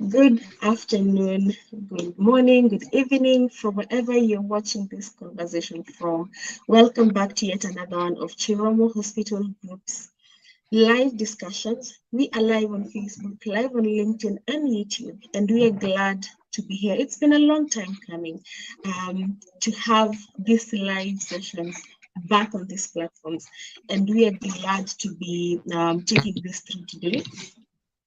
Good afternoon, good morning, good evening, from wherever you're watching this conversation from. Welcome back to yet another one of Chiromo Hospital Group's live discussions. We are live on Facebook, live on LinkedIn and YouTube, and we are glad to be here. It's been a long time coming to have these live sessions back on these platforms, and we are glad to be taking this through today.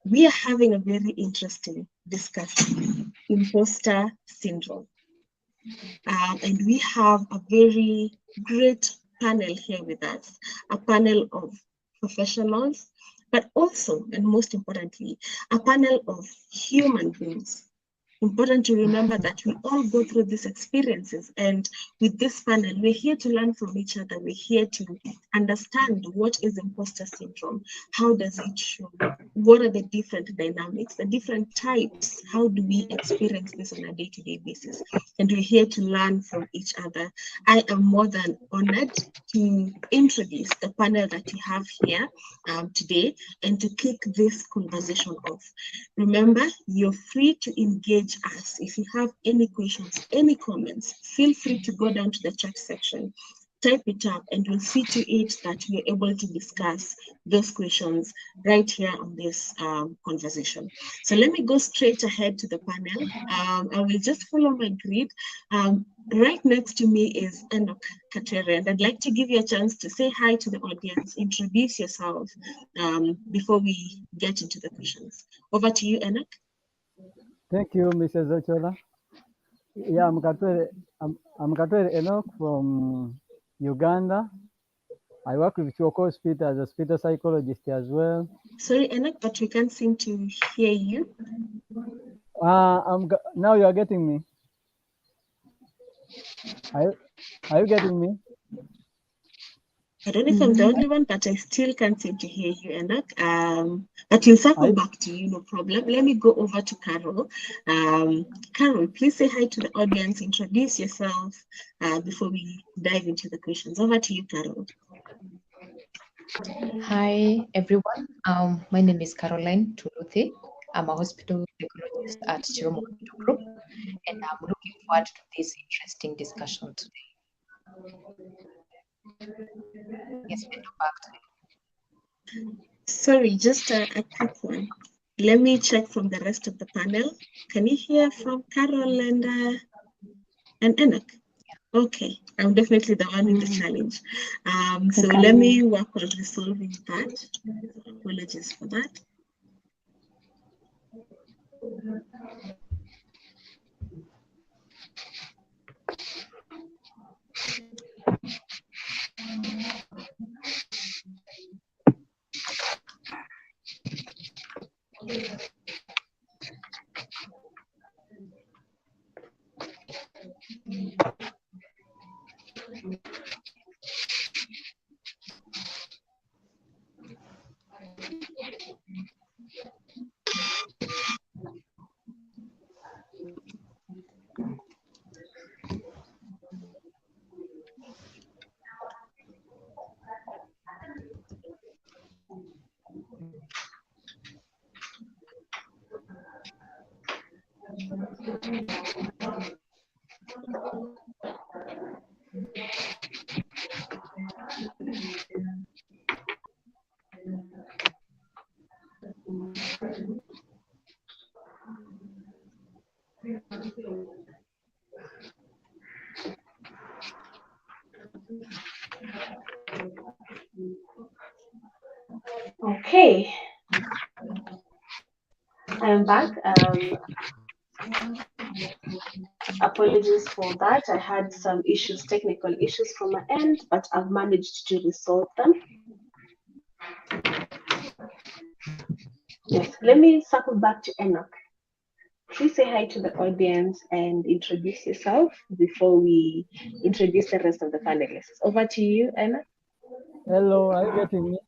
We are having a very interesting discussion, imposter syndrome. And we have a very great panel here with us, a panel of professionals, but also, and most importantly, a panel of human beings. Important to remember that we all go through these experiences, and with this panel, we're here to learn from each other. We're here to understand what is imposter syndrome, how does it show, what are the different dynamics, the different types, how do we experience this on a day-to-day basis, and we're here to learn from each other. I am more than honored to introduce the panel that we have here today and to kick this conversation off. Remember, you're free to engage us. If you have any questions, any comments, feel free to go down to the chat section, type it up, and we'll see to it that we're able to discuss those questions right here on this conversation. So let me go straight ahead to the panel. I will just follow my grid. Right next to me is Enoch Katere, and I'd like to give you a chance to say hi to the audience, introduce yourself before we get into the questions. Over to you, Enoch. Thank you, Mrs. Ochola. Yeah, I'm Katwere Enoch from Uganda. I work with Choko Hospital as a hospital psychologist as well. Sorry, Enoch, but we can't seem to hear you. Now you are getting me. Are you getting me? I don't know if I'm the only one, but I still can't seem to hear you, Enoch. But we'll circle back to you, no problem. Let me go over to Carol. Carol, please say hi to the audience, introduce yourself before we dive into the questions. Over to you, Carol. Hi, everyone. My name is Caroline Tuluthi. I'm a hospital psychologist at Chiromo Hospital Group, and I'm looking forward to this interesting discussion today. Yes, we do back to you. Sorry, just a quick one. Let me check from the rest of the panel. Can you hear from Carol and Enoch? Okay, I'm definitely the one in the challenge. So let me work on resolving that. Apologies for that. Okay, I'm back. Apologies for that. I had some issues, technical issues from my end, but I've managed to resolve them. Yes, let me circle back to Enoch. Please say hi to the audience and introduce yourself before we introduce the rest of the panelists. Over to you, Enoch. Hello, are you getting me?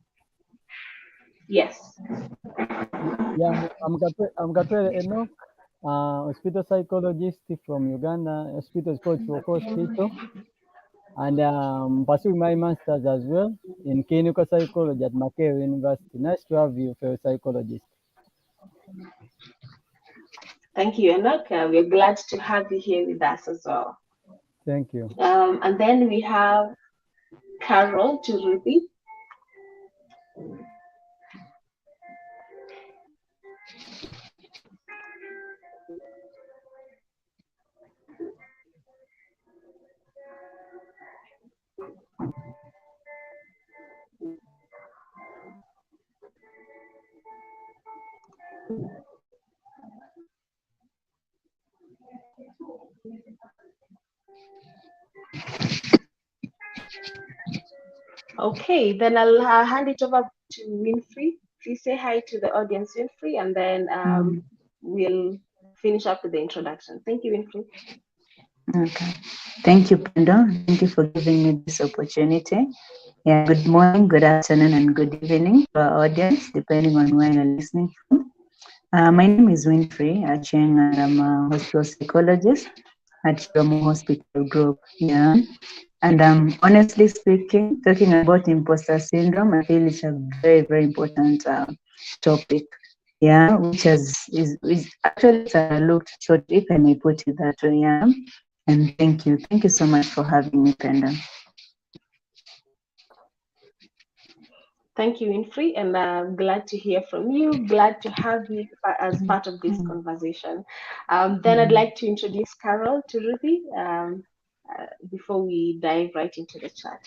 Yes. Yeah, I'm Katwere Enoch, hospital psychologist from Uganda. Hospital is called Choko Hospital. And I'm pursuing my master's as well in clinical psychology at Makerere University. Nice to have you, fellow psychologist. Thank you, Enoch. We're glad to have you here with us as well. Thank you. And then we have Carol to Ruby. Okay, then I'll hand it over to Winfrey. Please say hi to the audience, Winfrey, and then we'll finish up with the introduction. Thank you, Winfrey. Okay. Thank you, Pendo. Thank you for giving me this opportunity. Yeah, good morning, good afternoon, and good evening to our audience, depending on where you're listening from. My name is Winfrey Acheng, and I'm a hospital psychologist at Chiromo Hospital Group. Yeah. And honestly speaking, talking about imposter syndrome, I feel it's a very, very important topic. Yeah, which is actually it's a looked topic, and I put it that way. Yeah. And thank you. Thank you so much for having me, Penda. Thank you, Winfrey, and I'm glad to hear from you. Glad to have you as part of this conversation. Then I'd like to introduce Carol to Ruby before we dive right into the chat.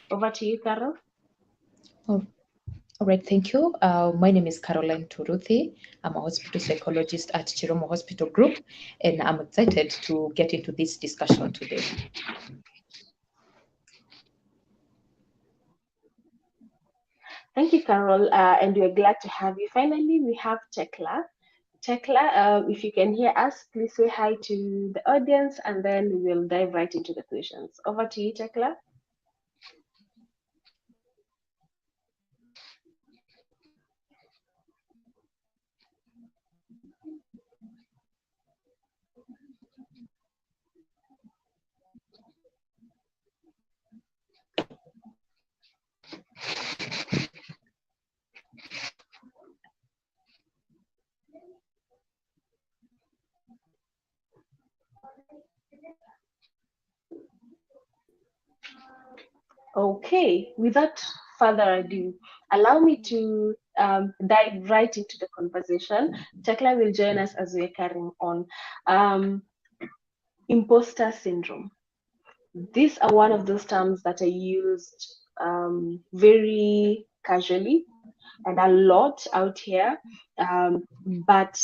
Over to you, Carol. All right, thank you. My name is Caroline Turuthi. I'm a hospital psychologist at Chiromo Hospital Group, and I'm excited to get into this discussion today. Thank you, Carol, and we're glad to have you. Finally, we have Tekla. Tekla, if you can hear us, please say hi to the audience, and then we'll dive right into the questions. Over to you, Tekla. Okay, without further ado, allow me to dive right into the conversation. Tekla will join us as we're carrying on. Imposter syndrome. These are one of those terms that are used very casually and a lot out here, but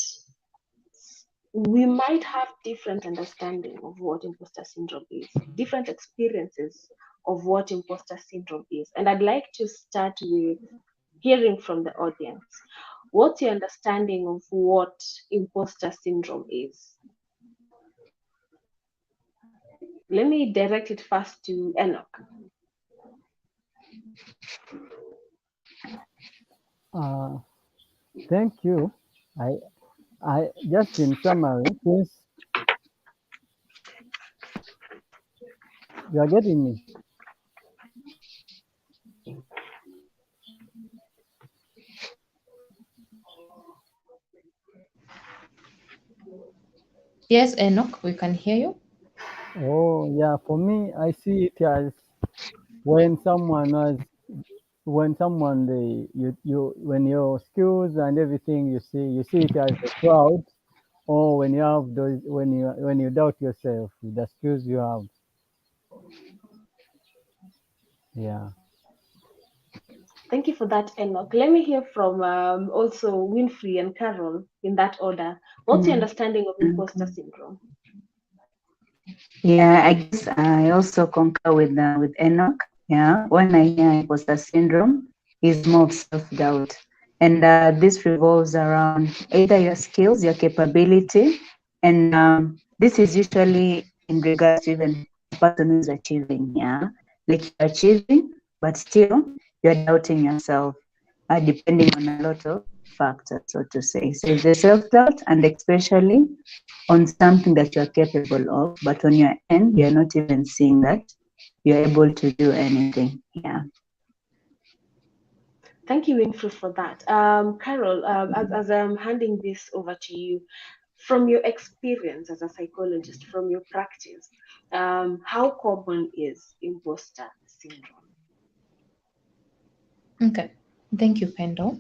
we might have different understanding of what imposter syndrome is, different experiences of what imposter syndrome is. And I'd like to start with hearing from the audience. What's your understanding of what imposter syndrome is? Let me direct it first to Enoch. Thank you. I just in summary, since you are getting me. Yes, Enoch, we can hear you. Oh yeah, for me, I see it as when someone has, when someone when your skills and everything you see it as a crowd, or when you have those when you doubt yourself with the skills you have. Yeah. Thank you for that, Enoch. Let me hear from also Winfrey and Carol in that order. What's your understanding of imposter syndrome? Yeah, I guess I also concur with Enoch. Yeah, when I hear imposter syndrome, is more of self-doubt, and this revolves around either your skills, your capability, and this is usually in regards to even the person who's achieving. Yeah, like you're achieving, but still you're doubting yourself, depending on a lot of factors, so to say. So the self-doubt, and especially on something that you're capable of, but on your end, you're not even seeing that you're able to do anything. Yeah. Thank you, Winfrey, for that. Carol, as I'm handing this over to you, from your experience as a psychologist, from your practice, how common is imposter syndrome? Okay, thank you, Pendo.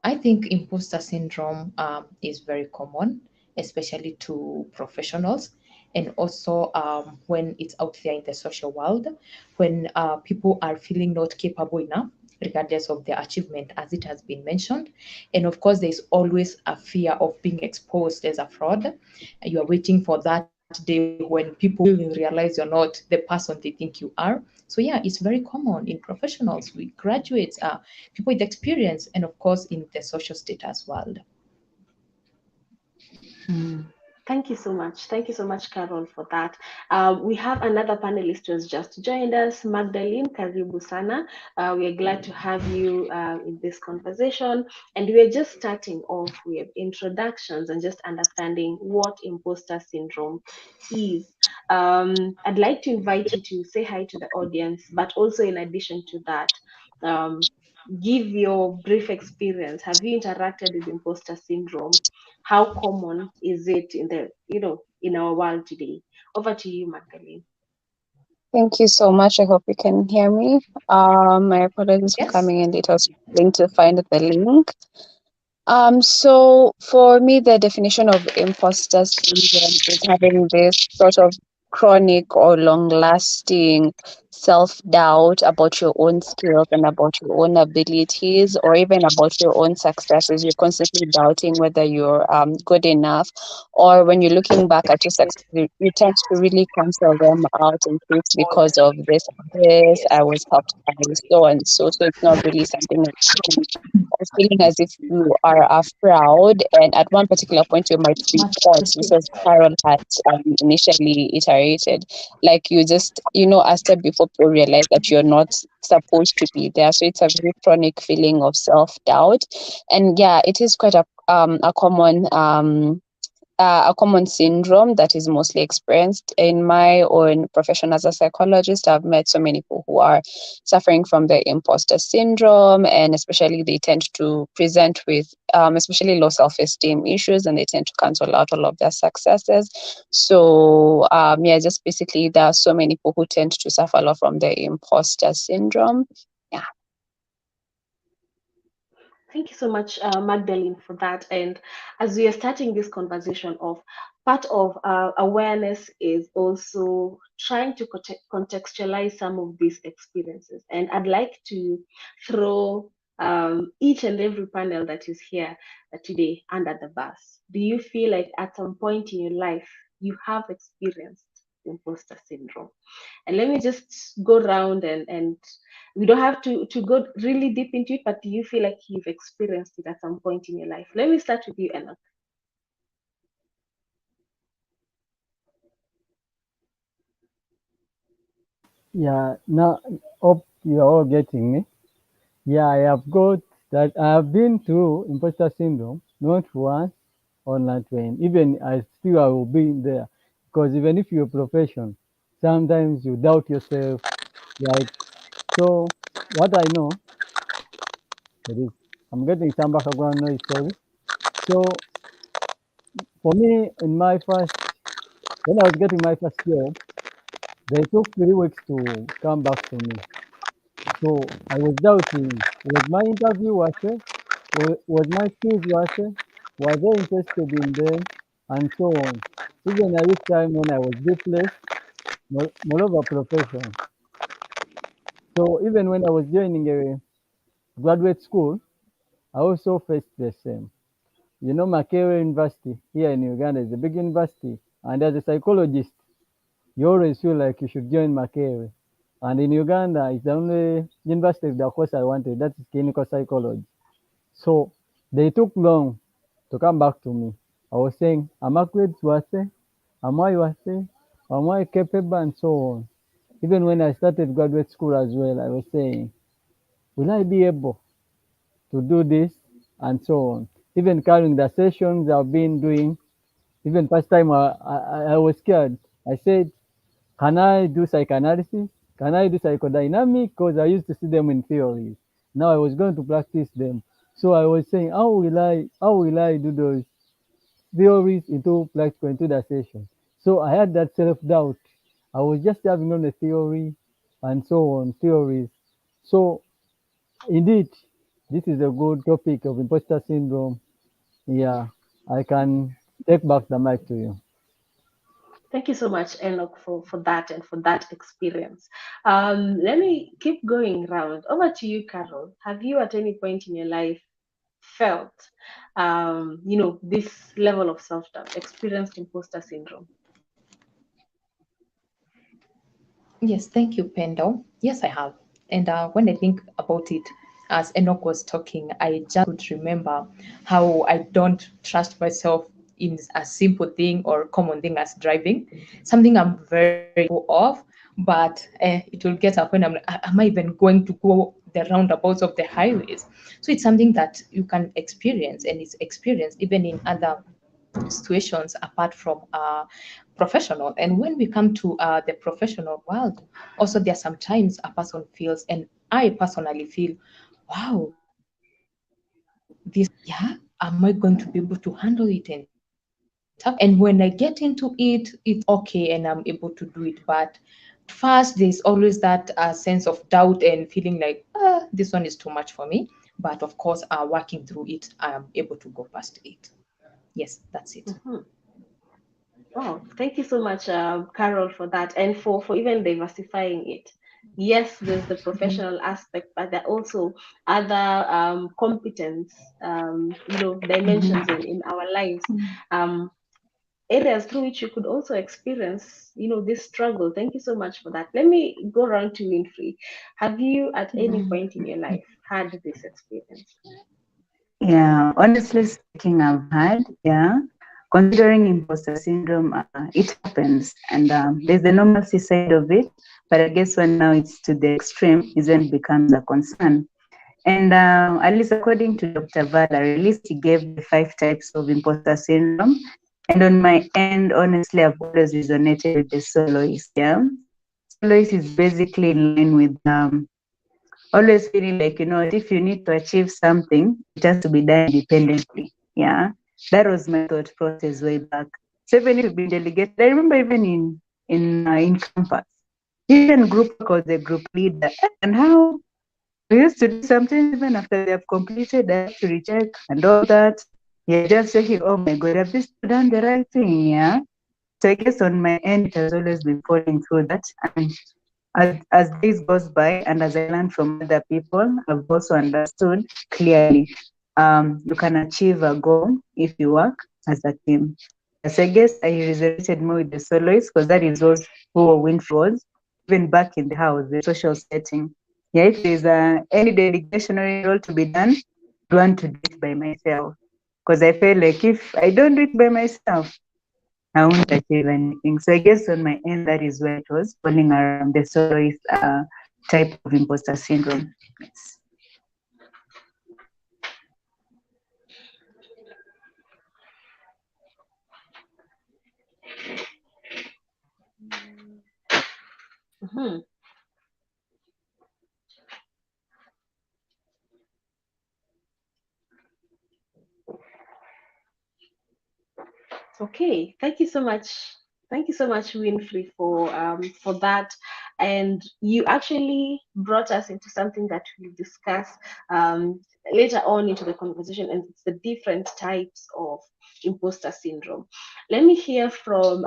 I think imposter syndrome is very common, especially to professionals, and also when it's out there in the social world, when people are feeling not capable enough, regardless of their achievement, as it has been mentioned. And of course, there's always a fear of being exposed as a fraud. You are waiting for that day when people will realize you're not the person they think you are. So yeah, it's very common in professionals, we graduates, people with experience, and of course in the social status world. Mm. Thank you so much. Thank you so much, Carol, for that. We have another panelist who has just joined us, Magdalene. Karibu sana. We are glad to have you in this conversation. And we are just starting off with introductions and just understanding what imposter syndrome is. I'd like to invite you to say hi to the audience, but also in addition to that, um, give your brief experience. Have you interacted with imposter syndrome? How common is it in the in our world today? Over to you, Magdalene. Thank you so much. I hope you can hear me. My apologies for Yes. coming in late. I was struggling to find the link. So for me, the definition of imposter syndrome is having this sort of chronic or long-lasting self-doubt about your own skills and about your own abilities, or even about your own successes. You're constantly doubting whether you're good enough, or when you're looking back at your success, you tend to really cancel them out and say it's because of this, I was helped by so and so. So it's not really something that or feeling as if you are proud, and at one particular point you might report, just as Carol had initially iterated, like you just, a step before people realize that you're not supposed to be there. So it's a very chronic feeling of self-doubt, and yeah, it is quite a common syndrome that is mostly experienced in my own profession as a psychologist. I've met so many people who are suffering from the imposter syndrome, and especially they tend to present with especially low self-esteem issues, and they tend to cancel out all of their successes. So yeah, just basically there are so many people who tend to suffer a lot from the imposter syndrome. Yeah. Thank you so much, Magdalene, for that. And as we are starting this conversation off, part of awareness is also trying to contextualize some of these experiences. And I'd like to throw each and every panel that is here today under the bus. Do you feel like at some point in your life you have experienced imposter syndrome? And let me just go around and we don't have to go really deep into it, but do you feel like you've experienced it at some point in your life? Let me start with you, Enoch. Yeah, now hope you are all getting me. Yeah, I have got that. I have been through imposter syndrome, not once or not twice. Even I will be there, because even if you're a profession, sometimes you doubt yourself. Like, so, what I know, that is, I'm getting some background noise. Sorry. So for me, when I was getting my first job, they took 3 weeks to come back to me. So I was doubting, was my interview worth it? Was my skills worth it? Were they interested in them? And so on. Even at this time when I was depressed, moreover profession. So even when I was joining a graduate school, I also faced the same. You know, Makerere University here in Uganda is a big university, and as a psychologist, you always feel like you should join Makerere. And in Uganda, it's the only university of the course I wanted, that's clinical psychology. So they took long to come back to me. I was saying, am I grades worth it? Am I worth it? Am I capable? And so on. Even when I started graduate school as well, I was saying, will I be able to do this? And so on. Even carrying the sessions I've been doing, even first time I was scared. I said, can I do psychoanalysis? Can I do psychodynamic? Because I used to see them in theories. Now I was going to practice them. So I was saying, how will I do those? theories into practical into the session. So I had that self-doubt. I was just having on the theory and so on, theories. So indeed, this is a good topic of imposter syndrome. Yeah, I can take back the mic to you. Thank you so much, Enoch, for that and for that experience. Let me keep going round. Over to you, Carol. Have you at any point in your life felt, this level of self-doubt, experienced imposter syndrome? Yes, thank you, Pendo. Yes, I have. And when I think about it, as Enoch was talking, I just could remember how I don't trust myself in a simple thing or common thing as driving, something I'm very full of. But it will get up when I'm like, am I even going to go the roundabouts of the highways? So it's something that you can experience, and it's experienced even in other situations apart from professional. And when we come to the professional world, also there are sometimes a person feels, and I personally feel, wow, this yeah, am I going to be able to handle it and tackle it? And when I get into it, it's okay and I'm able to do it. But first, there's always that sense of doubt and feeling like, this one is too much for me. But of course, working through it, I am able to go past it. Yes, that's it. Mhm. Oh, thank you so much, Carol, for that, and for even diversifying it. Yes, there's the professional aspect, but there are also other competence, dimensions in our lives, um, areas through which you could also experience, this struggle. Thank you so much for that. Let me go around to Winfrey. Have you, at any point in your life, had this experience? Yeah, honestly speaking, I've had, yeah. Considering imposter syndrome, it happens, and there's the normalcy side of it. But I guess when now it's to the extreme is when it becomes a concern. And at least according to Dr. Valerie, at least he gave the 5 types of imposter syndrome. And on my end, honestly, I've always resonated with the soloist. Yeah, soloist is basically in line with always feeling like, if you need to achieve something, it has to be done independently. Yeah, that was my thought process way back. So even if you've been delegated, I remember even in campus, even group work, I was a group leader, and how we used to do something even after they have completed, I have to recheck and all that. You're just checking, oh my God, have this done the right thing? Yeah. So I guess on my end, it has always been falling through that. And as days goes by and as I learn from other people, I've also understood clearly you can achieve a goal if you work as a team. So I guess I resonated more with the soloists because that is also who Winfrey was, even back in the house, the social setting. Yeah, if there's any delegation or any role to be done, I want to do it by myself. Because I feel like if I don't do it by myself, I won't achieve anything. So I guess on my end, that is where it was falling around the soloist type of imposter syndrome. Yes. Mhm. Okay, thank you so much. Thank you so much, Winfrey, for that. And you actually brought us into something that we'll discuss um, later on into the conversation, and it's the different types of imposter syndrome. Let me hear from.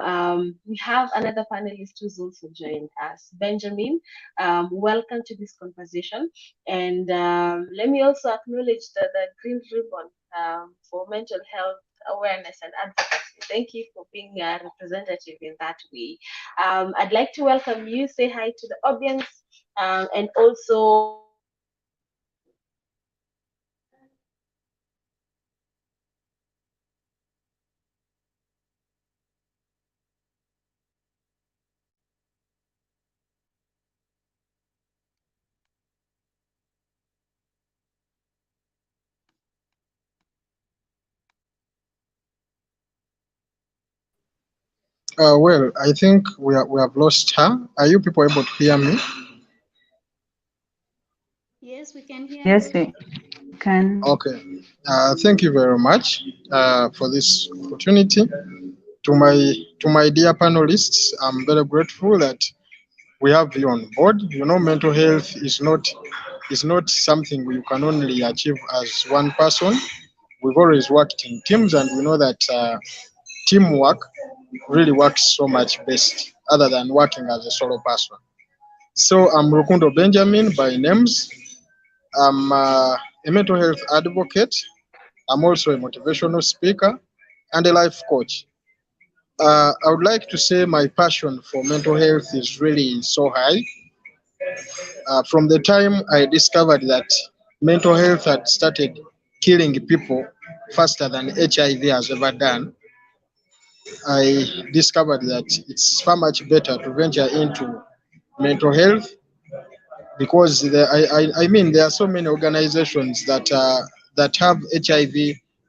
We have another panelist who's also joined us, Benjamin. Welcome to this conversation, and let me also acknowledge the green ribbon for mental health awareness and advocacy. Thank you for being a representative in that way. I'd like to welcome you, say hi to the audience, and also Well, I think we have lost her. Are you people able to hear me? Yes, we can hear Yes, you. we can. Okay. Thank you very much for this opportunity. To my dear panelists, I'm very grateful that we have you on board. You know, mental health is not something you can only achieve as one person. We've always worked in teams, and we know that teamwork really works so much best, other than working as a solo person. So I'm Rukundo Benjamin by names. I'm a mental health advocate. I'm also a motivational speaker and a life coach. I would like to say my passion for mental health is really so high. From the time I discovered that mental health had started killing people faster than HIV has ever done, I discovered that it's far much better to venture into mental health because I mean there are so many organizations that have HIV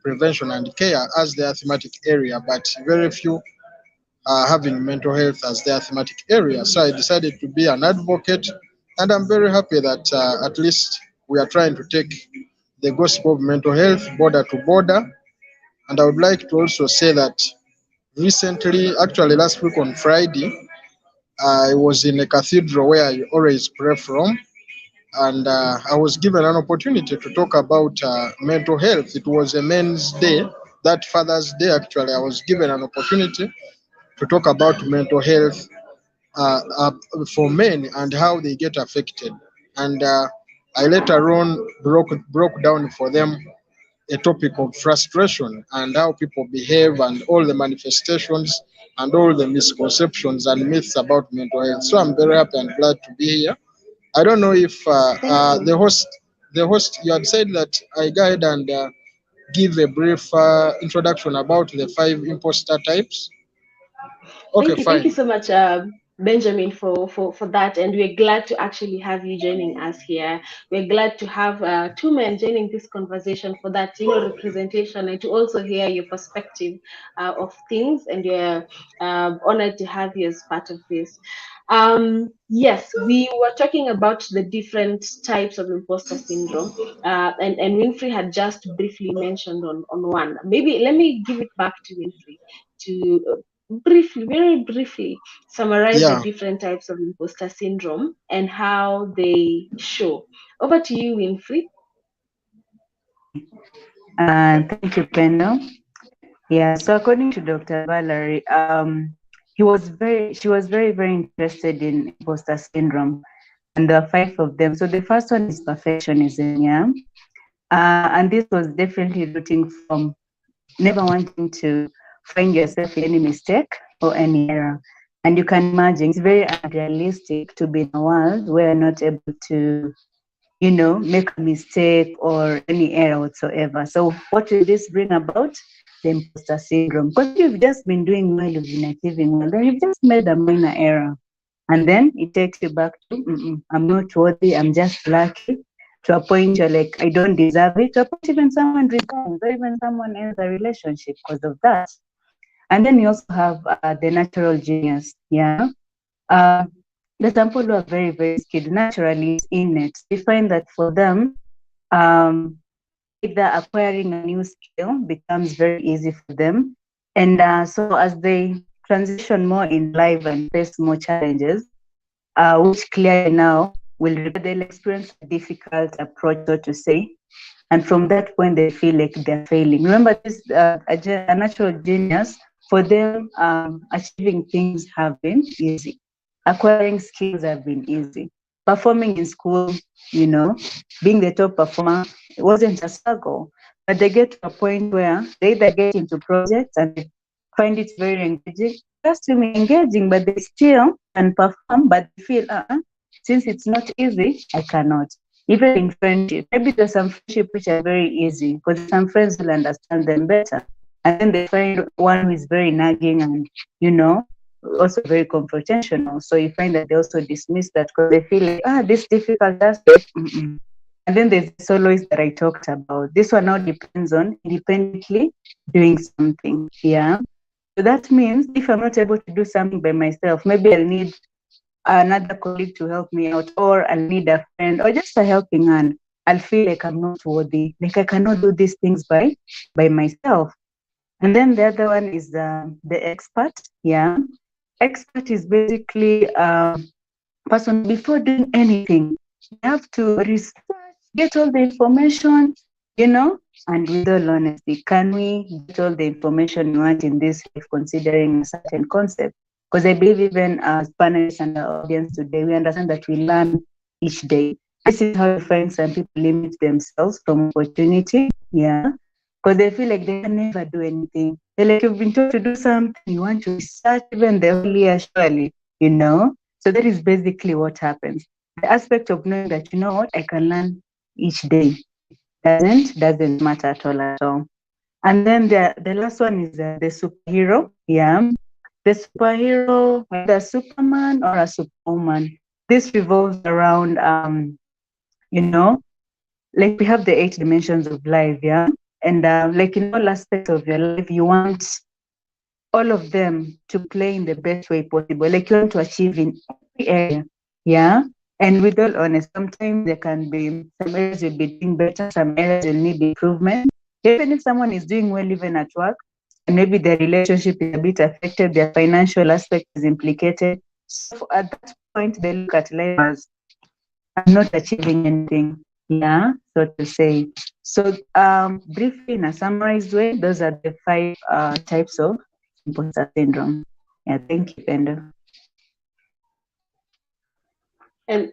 prevention and care as their thematic area, but very few are having mental health as their thematic area. So I decided to be an advocate, and I'm very happy that at least we are trying to take the gospel of mental health border to border. And I would like to also say that recently, actually last week on Friday, I was in a cathedral where I always pray from, and I was given an opportunity to talk about mental health. It was a Men's Day, that Father's Day. Actually, I was given an opportunity to talk about mental health for men and how they get affected. And I later on broke down for them a topic of frustration and how people behave and all the manifestations and all the misconceptions and myths about mental health. So I'm very happy and glad to be here. I don't know if Thank you. the host, you had said that I go ahead and give a brief introduction about the 5 imposter types. Okay, Thank you fine. so much, Benjamin, for that. And we're glad to actually have you joining us here. We're glad to have two men joining this conversation for that, representation, and to also hear your perspective of things. And we're honored to have you as part of this. Yes, we were talking about the different types of imposter syndrome, and Winfrey had just briefly mentioned on one. Maybe let me give it back to Winfrey to briefly, very briefly, summarize the Yeah. different types of imposter syndrome and how they show. Over to you, Winfrey. Thank you, Pendo. Yeah, so according to Dr. Valerie, she was very, very interested in imposter syndrome, and there are 5 of them. So the first one is perfectionism, yeah. And this was definitely rooting from never wanting to find yourself in any mistake or any error. And you can imagine it's very unrealistic to be in a world where you're not able to, make a mistake or any error whatsoever. So what will this bring about? The imposter syndrome. Because you've just been doing well, you've been achieving well, then you've just made a minor error. And then it takes you back to, I'm not worthy, I'm just lucky, to a point you're like, I don't deserve it, to a point even someone resigns or even someone ends a relationship because of that. And then you also have the natural genius, yeah. The people who are very, very skilled naturally is innate. We find that for them, either acquiring a new skill becomes very easy for them. And so as they transition more in life and face more challenges, which clearly now they'll experience a difficult approach, so to say. And from that point, they feel like they're failing. Remember, this a natural genius, for them, achieving things have been easy. Acquiring skills have been easy. Performing in school, being the top performer, it wasn't a struggle. But they get to a point where they either get into projects and they find it very engaging, just to be engaging, but they still can perform, but they feel, since it's not easy, I cannot. Even in friendship, maybe there's some friendship which are very easy because some friends will understand them better. And then they find one who is very nagging and, also very confrontational. So you find that they also dismiss that because they feel like, this difficult aspect. And then there's the soloist that I talked about. This one now depends on independently doing something. Yeah. So that means if I'm not able to do something by myself, maybe I'll need another colleague to help me out, or I'll need a friend, or just a helping hand. I'll feel like I'm not worthy, like I cannot do these things by myself. And then the other one is the expert. Yeah, expert is basically person before doing anything, they have to research, get all the information, you know. And with all honesty, can we get all the information we want in this life considering a certain concept? Because I believe even as panelists and our audience today, we understand that we learn each day. This is how you find some people limit themselves from opportunity. Yeah. Because they feel like they can never do anything. They're like, you've been told to do something, you want to research even the whole year, surely, you know. So that is basically what happens. The aspect of knowing that, you know what, I can learn each day doesn't matter at all at all. And then the last one is the superhero. Yeah, the superhero, whether Superman or a Superwoman. This revolves around, you know, like we have the 8 dimensions of life. Yeah, and like in all aspects of your life, you want all of them to play in the best way possible. Like you want to achieve in every area. Yeah. And with all honest, sometimes there can be some areas you'll be doing better, some areas you'll need improvement. Even if someone is doing well, even at work, and maybe their relationship is a bit affected, their financial aspect is implicated. So at that point, they look at life as I'm not achieving anything. Yeah, so to say. So briefly, in a summarized way, those are the 5 types of imposter syndrome. Yeah, thank you, Pendo. And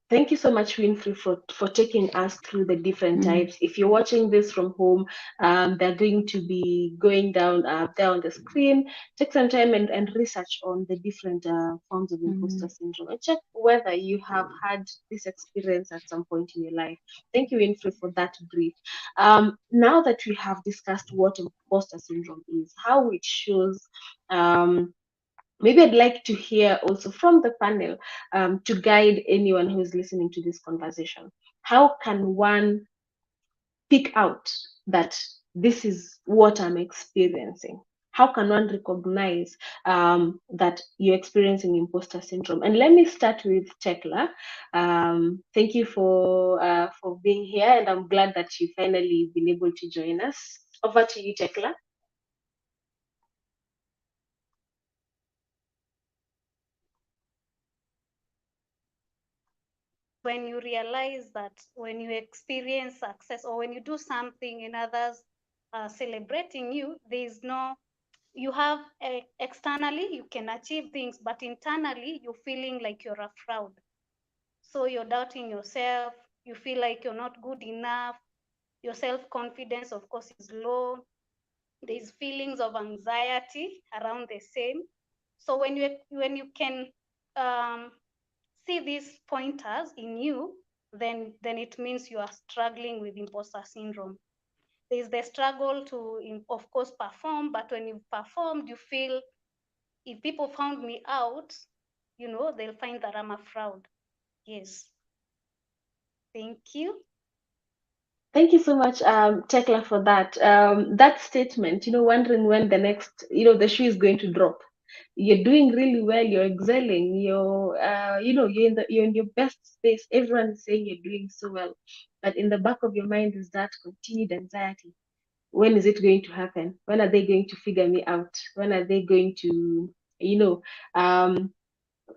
thank you so much, Winfrey, for taking us through the different types. If you're watching this from home, they're going to be going down there on the screen. Take some time and research on the different forms of imposter syndrome and check whether you have had this experience at some point in your life. Thank you, Winfrey, for that brief. Now that we have discussed what imposter syndrome is, how it shows, maybe I'd like to hear also from the panel to guide anyone who's listening to this conversation. How can one pick out that this is what I'm experiencing? How can one recognize that you're experiencing imposter syndrome? And let me start with Tekla. Thank you for being here, and I'm glad that you finally been able to join us. Over to you, Tekla. When you realize that when you experience success or when you do something and others are celebrating you, there is no, you have externally you can achieve things, but internally you're feeling like you're a fraud. So you're doubting yourself, you feel like you're not good enough, your self-confidence of course is low, there's feelings of anxiety around the same. So when you can see these pointers in you, then it means you are struggling with imposter syndrome. There's the struggle to, of course, perform, but when you've performed, you feel if people found me out, you know, they'll find that I'm a fraud. Yes. Thank you. Thank you so much, Tekla, for that. That statement, wondering when the next, the shoe is going to drop. You're doing really well. You're excelling. You're in your best space. Everyone is saying you're doing so well, but in the back of your mind is that continued anxiety. When is it going to happen? When are they going to figure me out? When are they going to,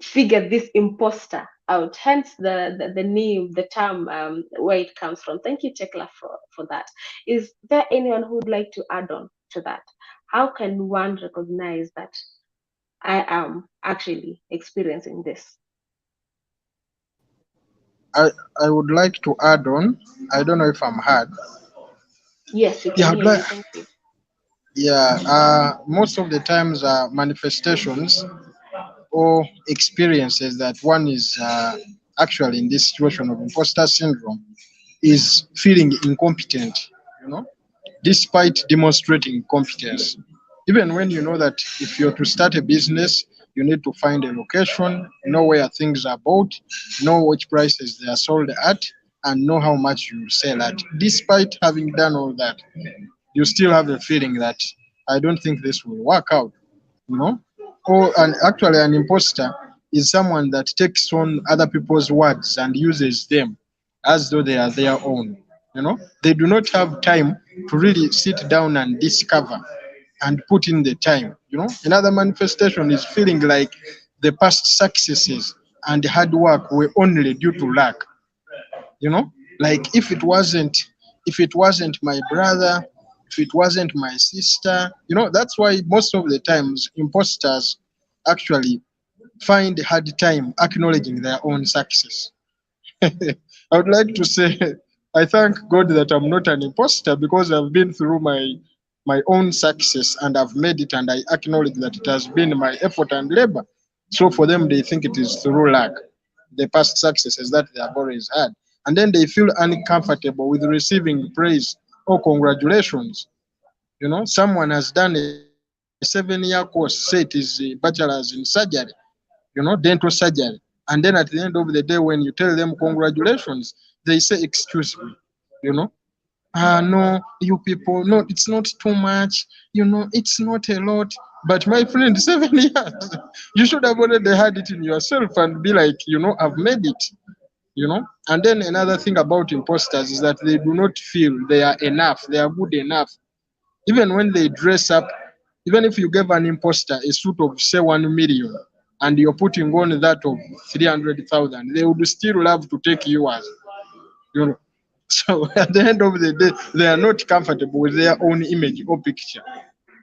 figure this imposter out? Hence the name, the term, where it comes from. Thank you, Tekla, for that. Is there anyone who would like to add on to that? How can one recognize that I am actually experiencing this? I would like to add on. I don't know if I'm heard. Yes, we Yeah, can hear you. Thank you. yeah. Most of the times, manifestations or experiences that one is actually in this situation of imposter syndrome is feeling incompetent, you know, despite demonstrating competence. Even when you know that if you're to start a business, you need to find a location, know where things are bought, know which prices they are sold at, and know how much you sell at. Despite having done all that, you still have a feeling that I don't think this will work out, you know? Or actually, an imposter is someone that takes on other people's words and uses them as though they are their own. They do not have time to really sit down and discover and put in the time. Another manifestation is feeling like the past successes and hard work were only due to luck. Like if it wasn't my brother, if it wasn't my sister. That's why most of the times imposters actually find hard time acknowledging their own success. I would like to say I thank God that I'm not an imposter, because I've been through my own success and I've made it, and I acknowledge that it has been my effort and labor. So for them, they think it is through luck, the past successes that they have always had. And then they feel uncomfortable with receiving praise or congratulations. Someone has done a 7-year course, say it is a bachelor's in surgery, dental surgery. And then at the end of the day, when you tell them congratulations, they say, excuse me, you know, no, you people, no, it's not too much, it's not a lot. But my friend, 7 years, you should have already had it in yourself and be like, I've made it. And then another thing about imposters is that they do not feel they are enough, they are good enough. Even when they dress up, even if you give an imposter a suit of say 1 million and you're putting on that of 300,000, they would still love to take yours. You know. So at the end of the day, they are not comfortable with their own image or picture.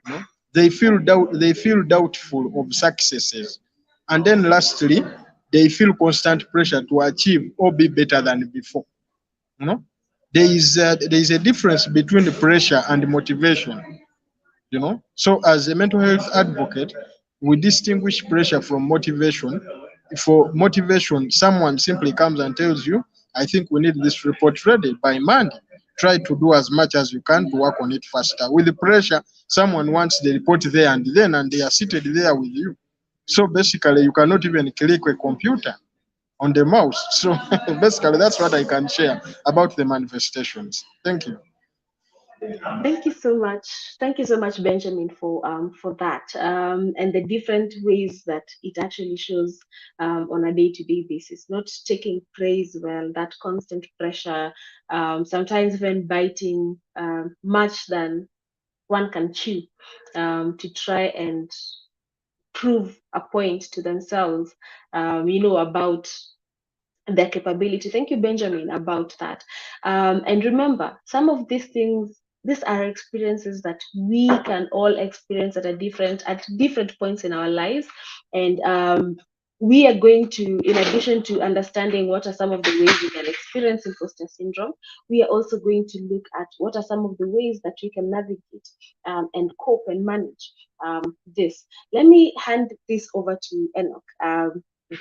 You know? They feel doubtful of successes. And then lastly, they feel constant pressure to achieve or be better than before. You know? There is a difference between the pressure and motivation. So as a mental health advocate, we distinguish pressure from motivation. For motivation, someone simply comes and tells you, I think we need this report ready by Monday. Try to do as much as you can to work on it faster. With the pressure, someone wants the report there and then, and they are seated there with you. So basically, you cannot even click a computer on the mouse. So basically, that's what I can share about the manifestations. Thank you. Thank you so much. Thank you so much, Benjamin, for that, and the different ways that it actually shows on a day-to-day basis. Not taking praise well, that constant pressure, sometimes even biting much than one can chew, to try and prove a point to themselves, about their capability. Thank you, Benjamin, about that. And remember, some of these things, these are experiences that we can all experience at different points in our lives. And we are going to, in addition to understanding what are some of the ways we can experience imposter syndrome, we are also going to look at what are some of the ways that we can navigate and cope and manage this. Let me hand this over to Enoch.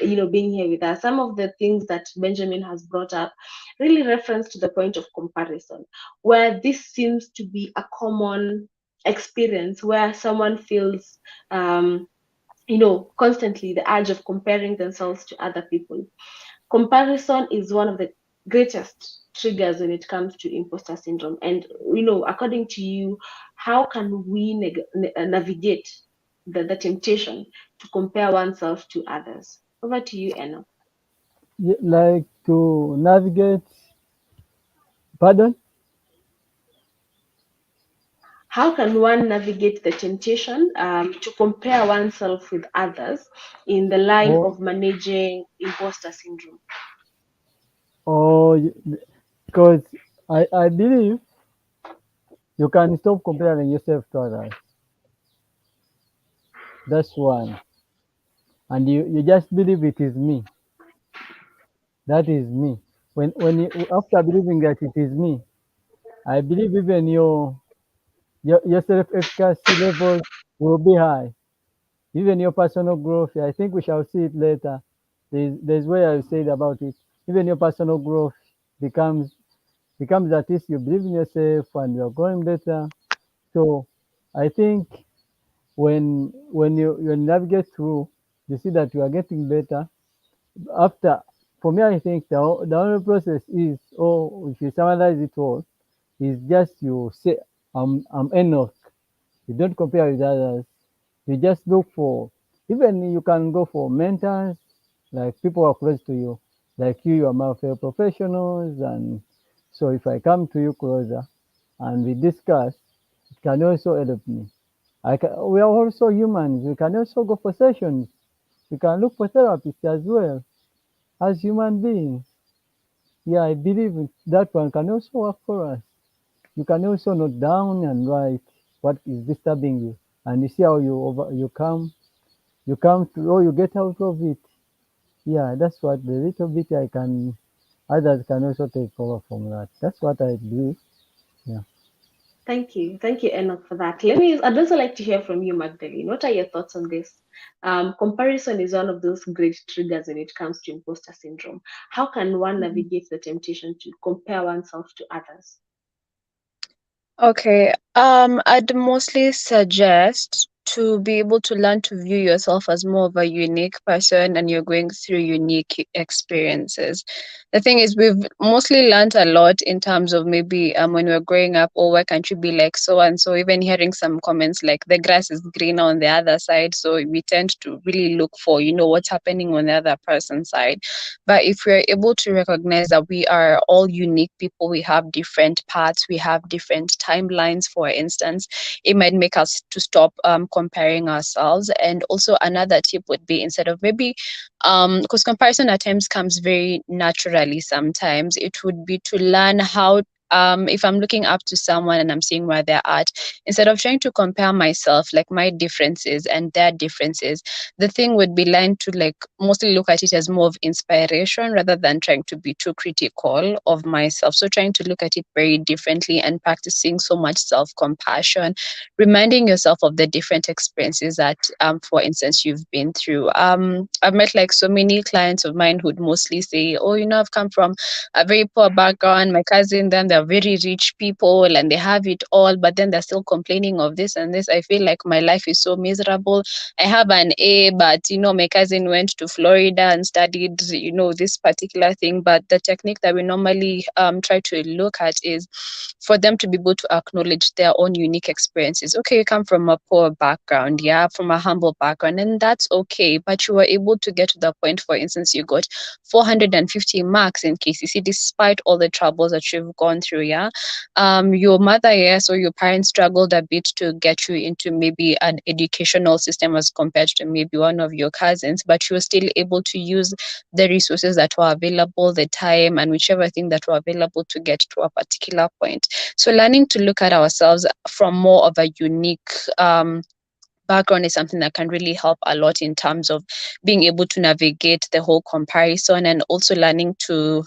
Being here with us, some of the things that Benjamin has brought up really reference to the point of comparison, where this seems to be a common experience where someone feels constantly the urge of comparing themselves to other people. Comparison is one of the greatest triggers when it comes to imposter syndrome. And according to you, how can we navigate the temptation to compare oneself to others? Over to you, Eno. Like to navigate, pardon? How can one navigate the temptation to compare oneself with others in the line of managing imposter syndrome? Because I believe you can stop comparing yourself to others. That's one. And you just believe it is me. That is me. When you, after believing that it is me, I believe even your self-efficacy level will be high. Even your personal growth, I think we shall see it later. There's where I said about it. Even your personal growth becomes that is you believe in yourself and you're going better. So I think when you navigate through, you see that you are getting better. After, for me, I think the only process is, or if you summarize it all, is just you say, I'm Enoch. You don't compare with others. You just look for, even you can go for mentors, like people who are close to you. Like you are my fellow professionals, and so if I come to you closer and we discuss, it can also help me. We are also humans. We can also go for sessions. We can look for therapists as well as human beings. Yeah, I believe that one can also work for us. You can also note down and write what is disturbing you, and you see how you come to, or you get out of it. Yeah, that's what the little bit I can, others can also take over from that. That's what I believe. Yeah. Thank you, Enoch, for that. I'd also like to hear from you, Magdalene. What are your thoughts on this? Comparison is one of those great triggers when it comes to imposter syndrome. How can one navigate the temptation to compare oneself to others? Okay, I'd mostly suggest to be able to learn to view yourself as more of a unique person and you're going through unique experiences. The thing is, we've mostly learned a lot in terms of maybe when we were growing up, or why can't you be like so and so, even hearing some comments like the grass is greener on the other side. So we tend to really look for, what's happening on the other person's side. But if we're able to recognize that we are all unique people, we have different paths, we have different timelines, for instance, it might make us to stop comparing ourselves. And also another tip would be, instead of maybe, because comparison at times comes very naturally sometimes, it would be to learn how, if I'm looking up to someone and I'm seeing where they're at, instead of trying to compare myself, like my differences and their differences, the thing would be learn to like mostly look at it as more of inspiration rather than trying to be too critical of myself. So trying to look at it very differently and practicing so much self-compassion, reminding yourself of the different experiences that, for instance, you've been through. I've met like so many clients of mine who'd mostly say, oh, I've come from a very poor background. My cousin, then they're very rich people and they have it all, but then they're still complaining of this and this. I feel like my life is so miserable. I have an A, but my cousin went to Florida and studied, this particular thing. But the technique that we normally try to look at is for them to be able to acknowledge their own unique experiences. Okay, you come from a poor background, yeah, from a humble background, and that's okay. But you were able to get to the point, for instance, you got 450 marks in KCC despite all the troubles that you've gone through, yeah. Your mother, yes, or your parents struggled a bit to get you into maybe an educational system as compared to maybe one of your cousins, but you were still able to use the resources that were available, the time and whichever thing that were available to get to a particular point. So learning to look at ourselves from more of a unique background is something that can really help a lot in terms of being able to navigate the whole comparison, and also learning to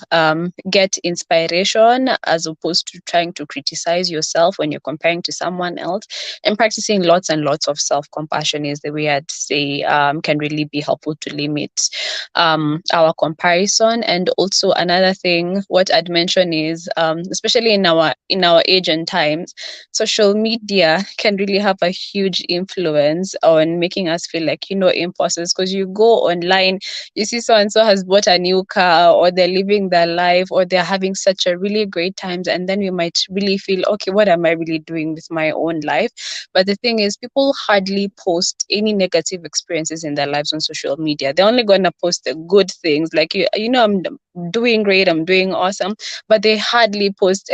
get inspiration as opposed to trying to criticize yourself when you're comparing to someone else. And practicing lots and lots of self-compassion is the way I'd say can really be helpful to limit our comparison. And also another thing, what I'd mention is, especially in our age and times, social media can really have a huge influence on making us feel like, imposters, because you go online, you see so and so has bought a new car, or they're living their life, or they're having such a really great times, and then you might really feel, okay, what am I really doing with my own life? But the thing is, people hardly post any negative experiences in their lives on social media. They're only going to post the good things, like, I'm doing great, I'm doing awesome, but they hardly post,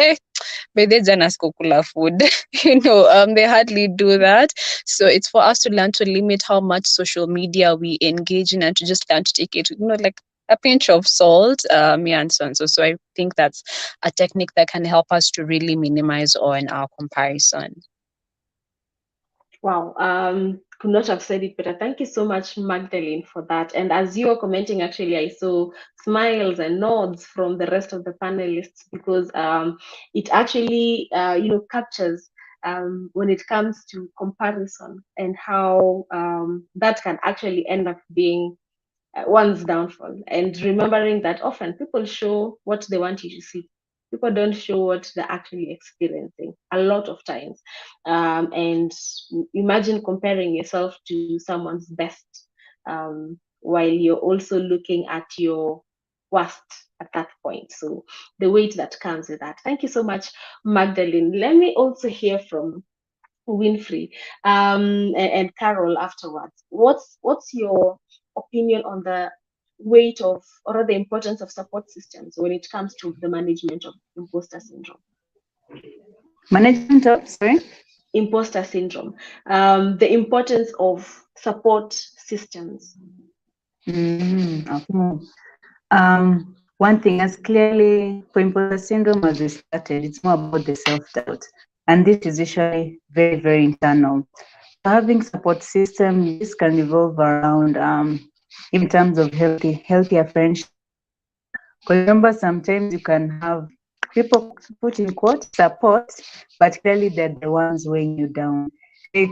by the jana sikukula food. They hardly do that. So it's for us to learn to limit how much social media we engage in, and to just learn to take it, like a pinch of salt, yeah, and so on. So I think that's a technique that can help us to really minimize on our comparison. Wow, could not have said it better. Thank you so much, Magdalene, for that. And as you were commenting, actually, I saw smiles and nods from the rest of the panelists, because it actually, captures when it comes to comparison, and how that can actually end up being one's downfall. And remembering that often people show what they want you to see. People don't show what they're actually experiencing a lot of times. And imagine comparing yourself to someone's best, while you're also looking at your worst at that point. So the weight that comes with that. Thank you so much, Magdalene. Let me also hear from Winfrey, and Carol afterwards. What's your opinion on the weight of or the importance of support systems when it comes to the management of imposter syndrome? Management of, sorry? Imposter syndrome, the importance of support systems. Okay. One thing, as clearly for imposter syndrome, as we started, it's more about the self-doubt. And this is usually very, very internal. So having support system, this can revolve around in terms of healthier friendship. Because remember, sometimes you can have people put in quote support, but clearly they're the ones weighing you down. Like,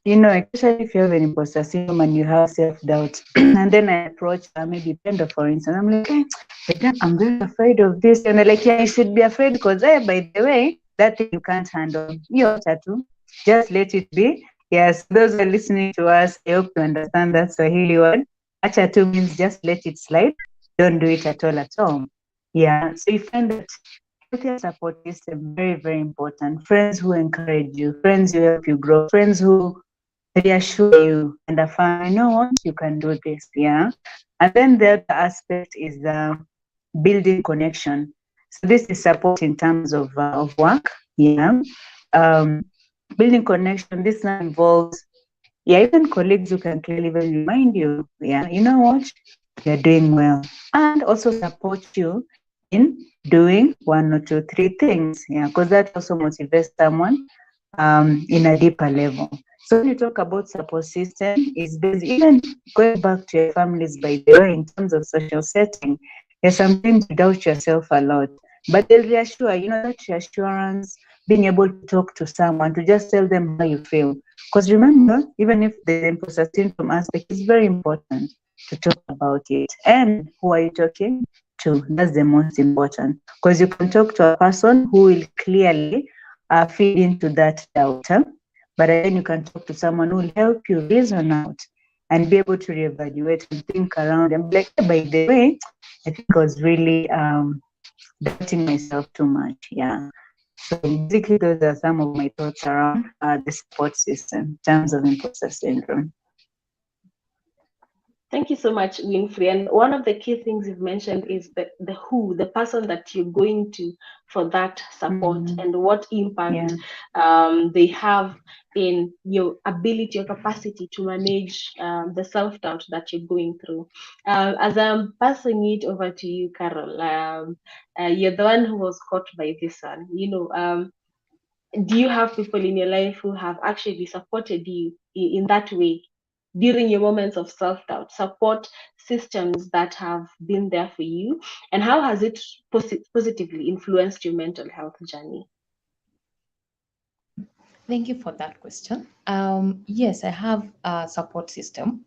you know, especially if you have an imposter syndrome and you have self-doubt, and then I approach maybe Pendo, for instance, I'm like, hey, I'm very afraid of this. And they're like, yeah, you should be afraid because, hey, by the way, that thing you can't handle. Your tattoo, just let it be. Yes, those who are listening to us, I hope you understand that Swahili word. Tattoo means just let it slide. Don't do it at all at all. Yeah, so you find that healthier support system very, very important. Friends who encourage you, friends who help you grow, friends who reassure you and affirm, you know what, you can do this, yeah. And then the other aspect is building connection. So this is support in terms of work, yeah. Um, Building connection. This now involves, yeah, even colleagues who can clearly even remind you, yeah, you know what, you're doing well, and also support you in doing one or two, three things, yeah, because that also motivates someone in a deeper level. So when you talk about support system, it's based even going back to your families, by the way, in terms of social setting. Yes, sometimes you doubt yourself a lot, but they'll reassure, you know, that reassurance, being able to talk to someone, to just tell them how you feel. Because remember, even if the imposter syndrome aspect, it's very important to talk about it. And who are you talking to? That's the most important. Because you can talk to a person who will clearly feed into that doubt. But again, you can talk to someone who will help you reason out and be able to reevaluate and think around and be like, hey, by the way, I think I was really doubting myself too much. Yeah. So basically, those are some of my thoughts around the support system in terms of imposter syndrome. Thank you so much, Winfrey. And one of the key things you've mentioned is the who, the person that you're going to for that support, and what impact they have in your ability or capacity to manage the self-doubt that you're going through. As I'm passing it over to you, Carol, you're the one who was caught by this one. Do you have people in your life who have actually supported you in that way during your moments of self-doubt, support systems that have been there for you, and how has it positively influenced your mental health journey? Thank you for that question. Yes, I have a support system,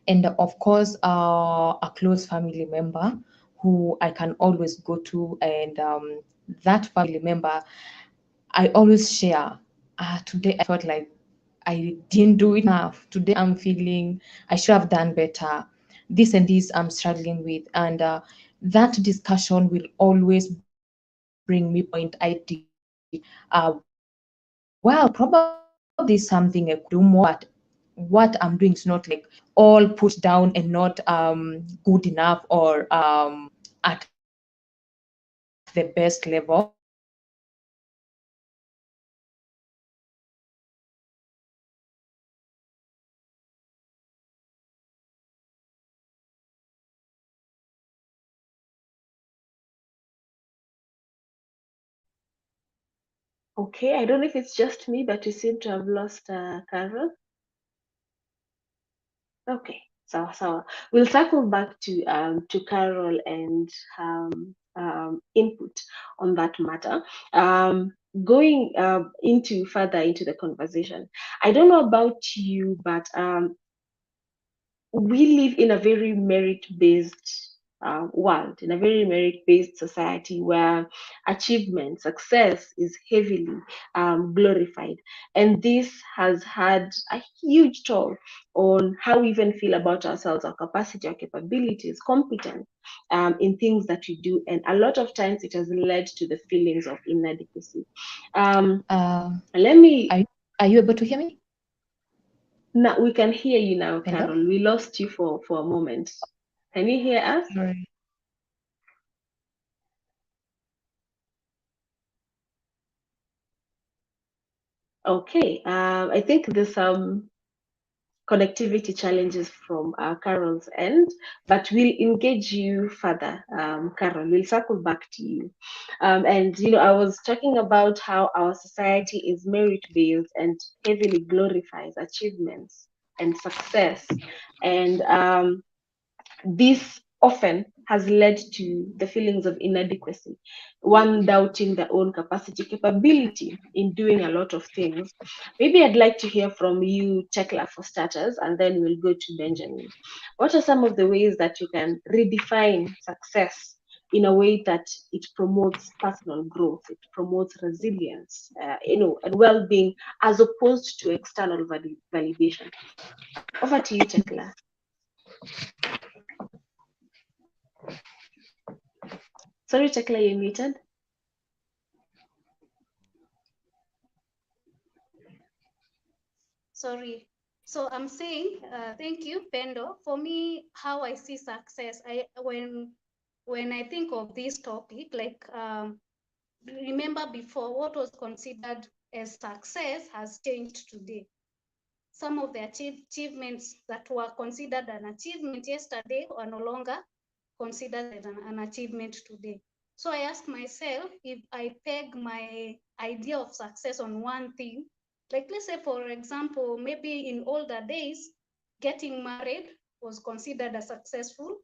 and of course, a close family member who I can always go to, and that family member, I always share. Today, I felt like I didn't do enough. Today, I'm feeling I should have done better. This and this I'm struggling with, and that discussion will always bring me point idea. Well, probably something I could do more, but what I'm doing is not like all put down and not good enough or at the best level. So that discussion Okay, I don't know if it's just me, but you seem to have lost Carol. Okay, so we'll circle back to Carol and input on that matter. Going into further into the conversation, I don't know about you, but we live in a very merit-based world, in a very merit-based society where achievement, success is heavily glorified. And this has had a huge toll on how we even feel about ourselves, our capacity, our capabilities, competence in things that we do. And a lot of times it has led to the feelings of inadequacy. Let me. are you able to hear me? Now we can hear you now, Hello? Carol. We lost you for a moment. Can you hear us? Sorry. Okay, I think there's some connectivity challenges from Carol's end, but we'll engage you further, Carol. We'll circle back to you. And I was talking about how our society is merit-based and heavily glorifies achievements and success, and this often has led to the feelings of inadequacy, one doubting their own capability in doing a lot of things. Maybe I'd like to hear from you, Tekla, for starters, and then we'll go to Benjamin. What are some of the ways that you can redefine success in a way that it promotes personal growth, it promotes resilience, and well-being, as opposed to external validation? Over to you, Tekla. Sorry, Tekla, you're muted. Sorry. So I'm saying, thank you, Pendo. For me, how I see success, when I think of this topic, like remember before, what was considered as success has changed today. Some of the achievements that were considered an achievement yesterday are no longer considered as an achievement today. So I ask myself, if I peg my idea of success on one thing, like let's say, for example, maybe in older days, getting married was considered a successful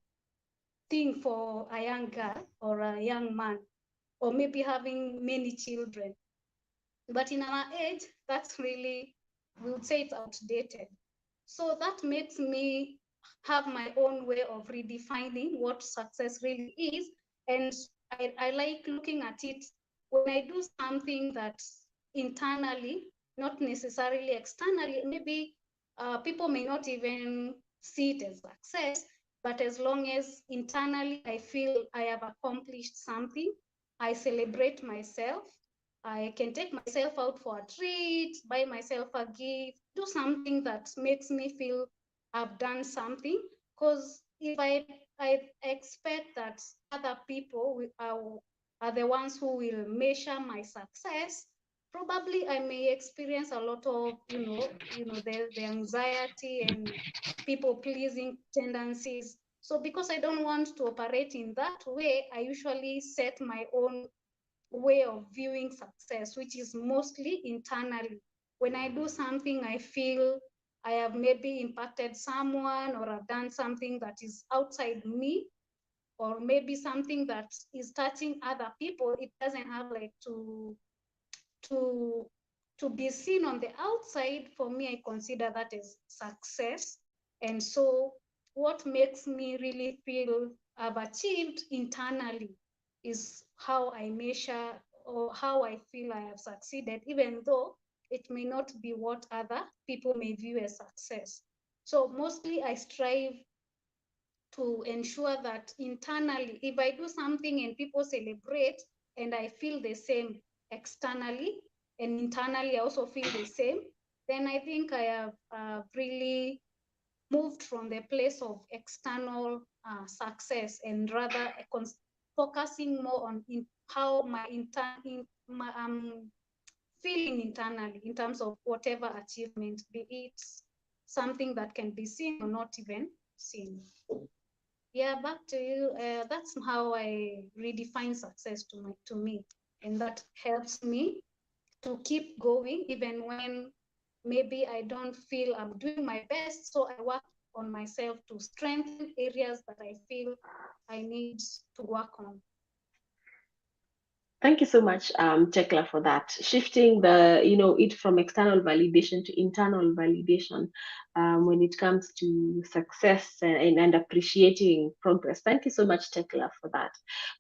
thing for a young girl or a young man, or maybe having many children. But in our age, that's really, we would say it's outdated. So that makes me have my own way of redefining what success really is. And I like looking at it when I do something that internally, not necessarily externally, maybe people may not even see it as success, but as long as internally I feel I have accomplished something, I celebrate myself. I can take myself out for a treat, buy myself a gift, do something that makes me feel I've done something. Because if I expect that other people are the ones who will measure my success, probably I may experience a lot of the anxiety and people pleasing tendencies. So because I don't want to operate in that way, I usually set my own way of viewing success, which is mostly internally. When I do something, I feel I have maybe impacted someone, or I've done something that is outside me, or maybe something that is touching other people. It doesn't have like to be seen on the outside. For me, I consider that as success. And so what makes me really feel I've achieved internally is how I measure or how I feel I have succeeded, even though it may not be what other people may view as success. So mostly I strive to ensure that internally, if I do something and people celebrate and I feel the same externally, and internally I also feel the same, then I think I have really moved from the place of external success, and rather focusing more on how I'm feeling internally in terms of whatever achievement, be it something that can be seen or not even seen. Yeah, back to you. That's how I redefine success to me, and that helps me to keep going even when maybe I don't feel I'm doing my best. So I work on myself to strengthen areas that I feel I need to work on. Thank you so much, Tekla, for that. Shifting it from external validation to internal validation when it comes to success and appreciating progress. Thank you so much, Tekla, for that.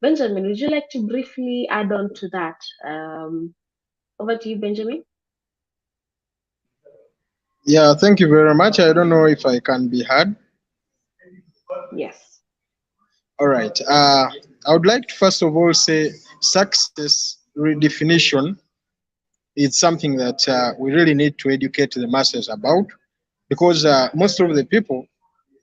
Benjamin, would you like to briefly add on to that? Over to you, Benjamin. Yeah, thank you very much. I don't know if I can be heard. Yes. All right. I would like to first of all say success redefinition is something that we really need to educate the masses about, because most of the people,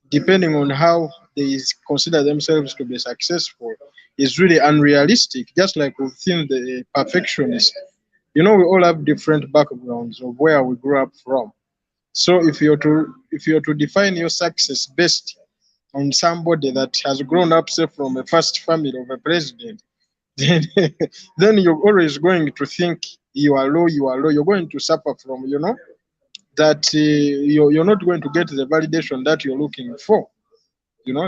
depending on how they consider themselves to be successful is really unrealistic, just like within the perfectionist. You know, we all have different backgrounds of where we grew up from. So if you're to define your success based on somebody that has grown up, say, from a first family of a president, then then you're always going to think you are low, you are low. You're going to suffer from, that you're not going to get the validation that you're looking for.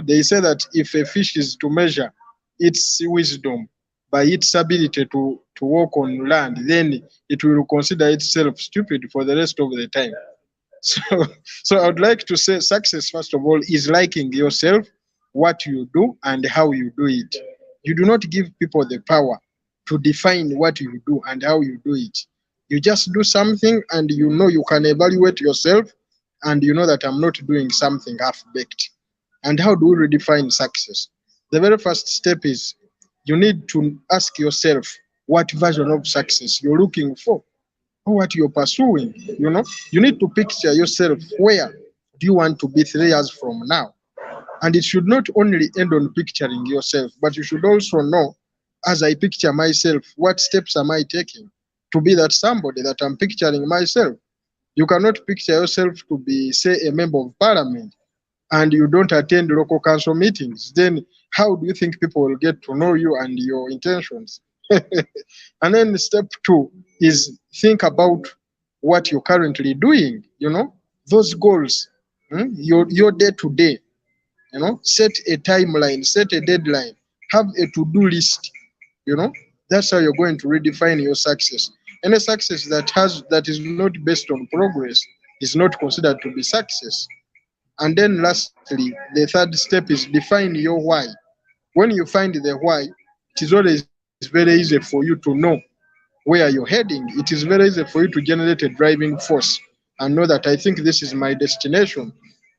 They say that if a fish is to measure its wisdom by its ability to walk on land, then it will consider itself stupid for the rest of the time. So, so I would like to say success, first of all, is liking yourself, what you do, and how you do it. You do not give people the power to define what you do and how you do it. You just do something and you can evaluate yourself and you know that I'm not doing something half baked. And how do we redefine success? The very first step is you need to ask yourself what version of success you're looking for or what you're pursuing. You need to picture yourself, where do you want to be 3 years from now? And it should not only end on picturing yourself, but you should also know, as I picture myself, what steps am I taking to be that somebody that I'm picturing myself? You cannot picture yourself to be, say, a member of parliament and you don't attend local council meetings. Then how do you think people will get to know you and your intentions? And then step 2 is think about what you're currently doing, those goals, your day to day, set a timeline, set a deadline, have a to-do list, you know. That's how you're going to redefine your success. Any success that is not based on progress is not considered to be success. And then lastly, the third step is define your why. When you find the why, it is always very easy for you to know where you're heading. It is very easy for you to generate a driving force and know that I think this is my destination.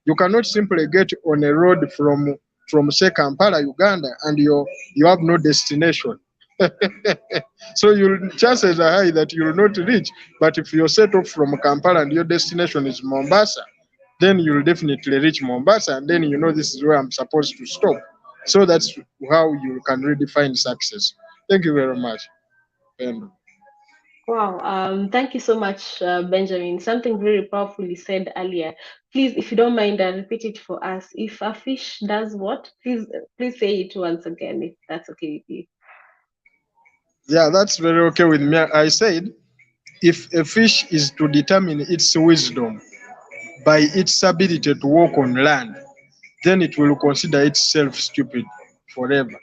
You cannot simply get on a road from say Kampala, Uganda, and you have no destination. So chances are high that you will not reach. But if you're set off from Kampala and your destination is Mombasa, then you'll definitely reach Mombasa, and then this is where I'm supposed to stop. So that's how you can redefine success. Thank you very much. And Wow, thank you so much, Benjamin. Something very powerful you said earlier. Please, if you don't mind, repeat it for us. If a fish does what? Please say it once again, if that's okay with you. yeah, that's very okay with me. I said, if a fish is to determine its wisdom by its ability to walk on land, then it will consider itself stupid forever.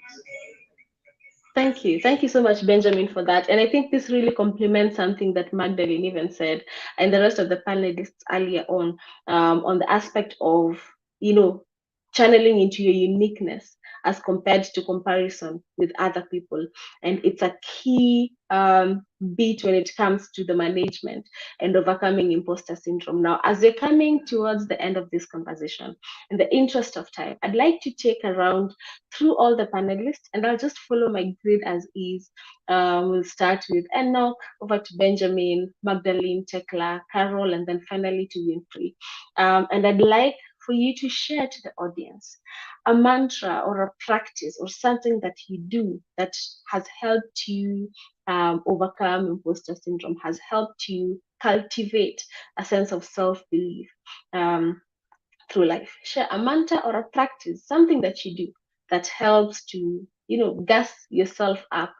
Thank you. Thank you so much, Benjamin, for that. And I think this really complements something that Magdalene even said and the rest of the panelists earlier on the aspect of, channeling into your uniqueness as compared to comparison with other people. And it's a key bit when it comes to the management and overcoming imposter syndrome. Now, as we're coming towards the end of this conversation, in the interest of time, I'd like to take a round through all the panelists, and I'll just follow my grid as is. We'll start with Enoch, over to Benjamin, Magdalene, Tekla, Carol, and then finally to Winfrey. And I'd like for you to share to the audience a mantra or a practice or something that you do that has helped you overcome imposter syndrome, has helped you cultivate a sense of self-belief through life. Share a mantra or a practice, something that you do that helps to, gas yourself up,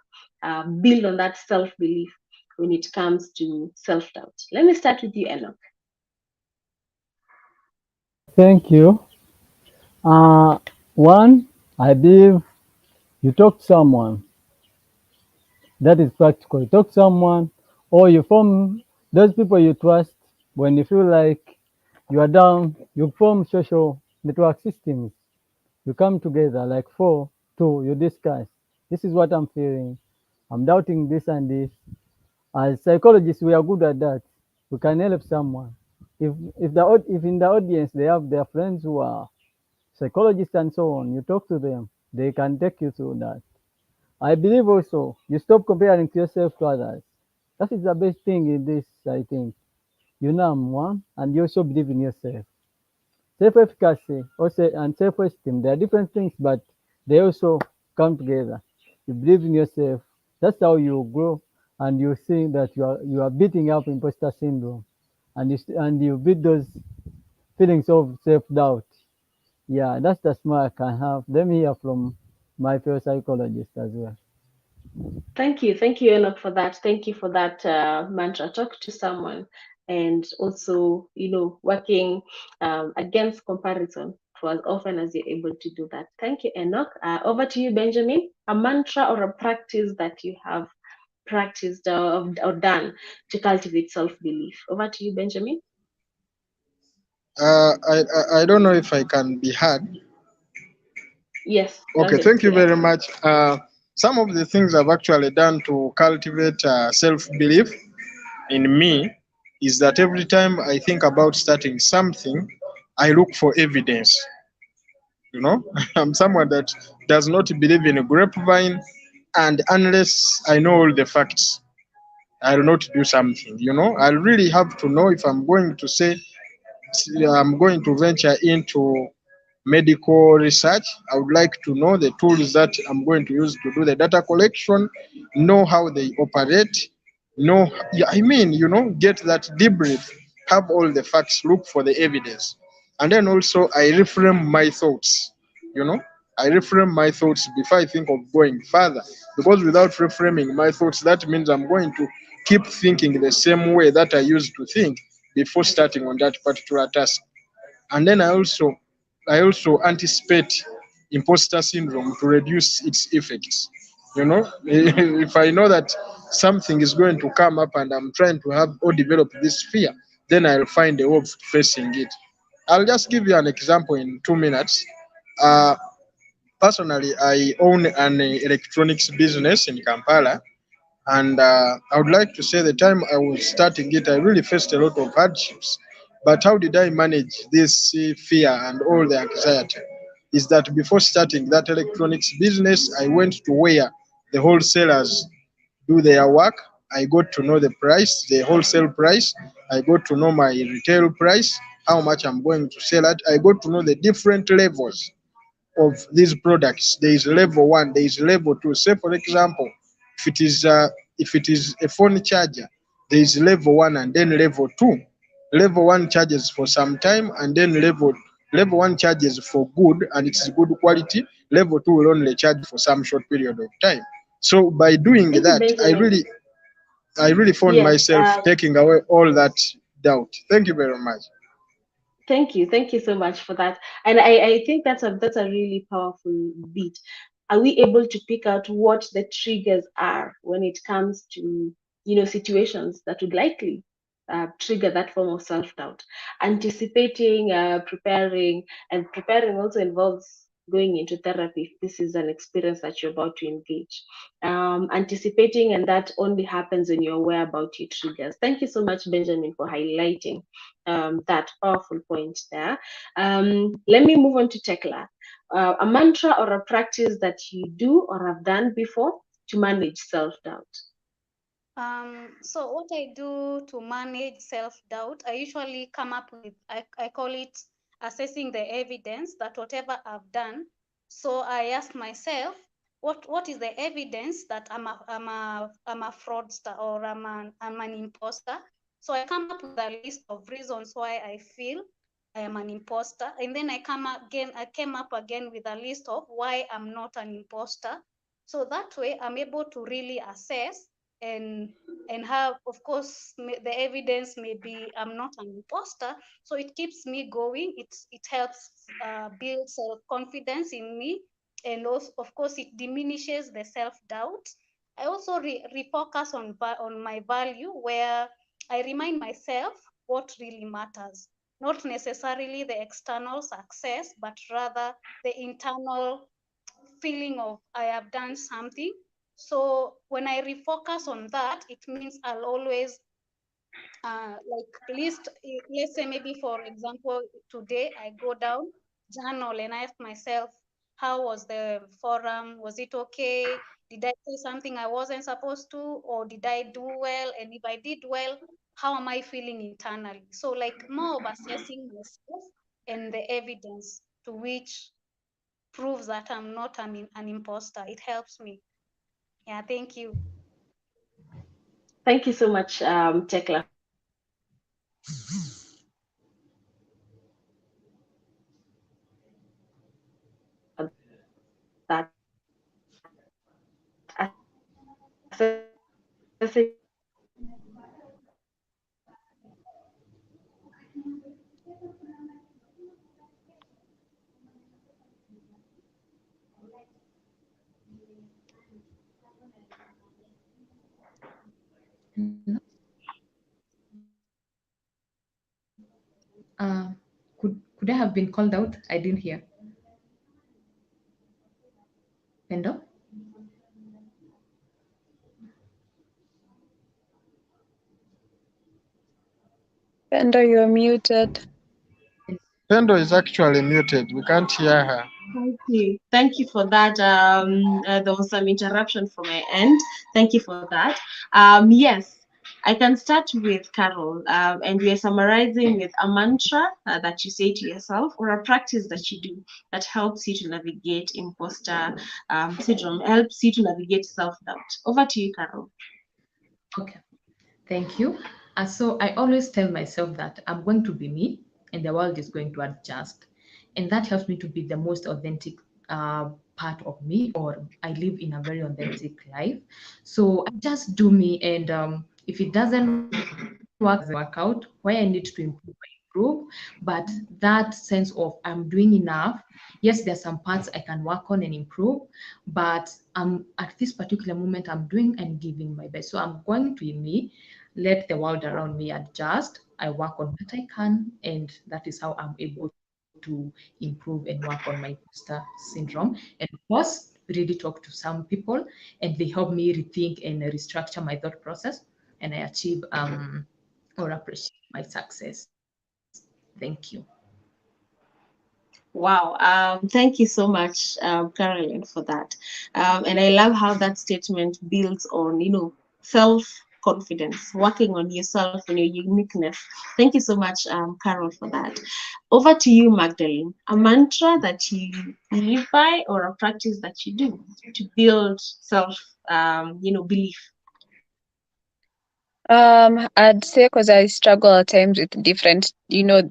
build on that self-belief when it comes to self-doubt. Let me start with you, Enoch. Thank you. One, I believe you talk to someone. That is practical. You talk to someone, or you form those people you trust. When you feel like you are down, you form social network systems. You come together like four, two, you discuss. This is what I'm feeling. I'm doubting this and this. As psychologists, we are good at that. We can help someone. If in the audience they have their friends who are psychologists and so on, you talk to them. They can take you through that. I believe also you stop comparing yourself to others. That is the best thing in this, I think. You know one, and you also believe in yourself. Self-efficacy also and self-esteem, they are different things, but they also come together. You believe in yourself. That's how you grow, and you see that you are beating up imposter syndrome, and you beat those feelings of self-doubt. Yeah, that's the smile I can have. Let me hear from my fellow psychologist as well. Thank you, Enoch, for that. Thank you for that mantra. Talk to someone, and also, working against comparison for as often as you're able to do that. Thank you, Enoch. Over to you, Benjamin. A mantra or a practice that you have practiced or done to cultivate self-belief. Over to you, Benjamin. I don't know if I can be heard. Yes, go Okay, ahead. thank you very much. Some of the things I've actually done to cultivate self-belief in me is that every time I think about starting something, I look for evidence. You know, I'm someone that does not believe in a grapevine, and unless I know all the facts, I will not do something. You know, I really have to know if I'm going to say I'm going to venture into medical research. I would like to know the tools that I'm going to use to do the data collection, know how they operate, know, yeah, I mean, you know, get that debrief, have all the facts, look for the evidence. And then also I reframe my thoughts, you know, I reframe my thoughts before I think of going further. Because without reframing my thoughts, that means I'm going to keep thinking the same way that I used to think before starting on that particular task. And then I also anticipate imposter syndrome to reduce its effects. You know, if I know that something is going to come up and I'm trying to have or develop this fear, then I'll find a way of facing it. I'll just give you an example in 2 minutes. Uh, Personally, I own an electronics business in Kampala, and I would like to say the time I was starting it, I really faced a lot of hardships. But how did I manage this fear and all the anxiety? Is that before starting that electronics business, I went to where the wholesalers do their work. I got to know the price, the wholesale price. I got to know my retail price, how much I'm going to sell at. I got to know the different levels of these products. There is level one, there is level two. Say for example, if it is uh, if it is a phone charger, there is level one and then level two. Level one charges for some time, and then level one charges for good and it's good quality. Level two will only charge for some short period of time. So by doing Thank you, that, Benjamin. I really found Yes. myself taking away all that doubt. Thank you very much. Thank you so much for that. And I think that's a really powerful bit. Are we able to pick out what the triggers are when it comes to situations that would likely trigger that form of self-doubt? Anticipating, preparing, and preparing also involves going into therapy if this is an experience that you're about to engage. Anticipating, and that only happens when you're aware about your triggers. Thank you so much, Benjamin, for highlighting that powerful point there. Let me move on to Tekla. A mantra or a practice that you do or have done before to manage self-doubt. So what I do to manage self-doubt, I usually come up with, I call it assessing the evidence that whatever I've done. So I ask myself, what is the evidence that I'm a fraudster or I'm an imposter? So I come up with a list of reasons why I feel I am an imposter, and then I came up again with a list of why I'm not an imposter. So that way I'm able to really assess and have, of course, the evidence may be I'm not an imposter, so it keeps me going. It helps build self-confidence in me, and also, of course, it diminishes the self-doubt. I also refocus on my value, where I remind myself what really matters, not necessarily the external success, but rather the internal feeling of I have done something. So when I refocus on that, it means I'll always like list, let's say maybe for example, today I go down, journal, and I ask myself, how was the forum? Was it okay? Did I say something I wasn't supposed to? Or did I do well? And if I did well, how am I feeling internally? So like more of assessing myself and the evidence to which proves that I'm not an imposter. It helps me. Yeah, thank you. Thank you so much, Tekla, Could I have been called out? I didn't hear. Pendo? Pendo, you're muted. Pendo is actually muted. We can't hear her. thank you. Thank you for that. There was some interruption from my end. Thank you for that. Yes, I can start with Carol, and we are summarizing with a mantra that you say to yourself, or a practice that you do that helps you to navigate imposter syndrome, helps you to navigate self-doubt. Over to you, Carol. Okay, thank you. So I always tell myself that I'm going to be me and the world is going to adjust. And that helps me to be the most authentic part of me, or I live in a very authentic life. So I just do me, and if it doesn't work out, where I need to improve, I improve. But that sense of I'm doing enough. Yes, there's some parts I can work on and improve, but at this particular moment I'm doing and giving my best. So I'm going to be me, let the world around me adjust. I work on what I can, and that is how I'm able to improve and work on my imposter syndrome. And of course, really talk to some people, and they help me rethink and restructure my thought process, and I achieve or appreciate my success. Thank you. Wow, thank you so much, Carolyn, for that. And I love how that statement builds on, self-confidence, working on yourself and your uniqueness. Thank you so much, Carol, for that. Over to you, Magdalene. A mantra that you live by, or a practice that you do to build self, belief. I'd say because I struggle at times with different,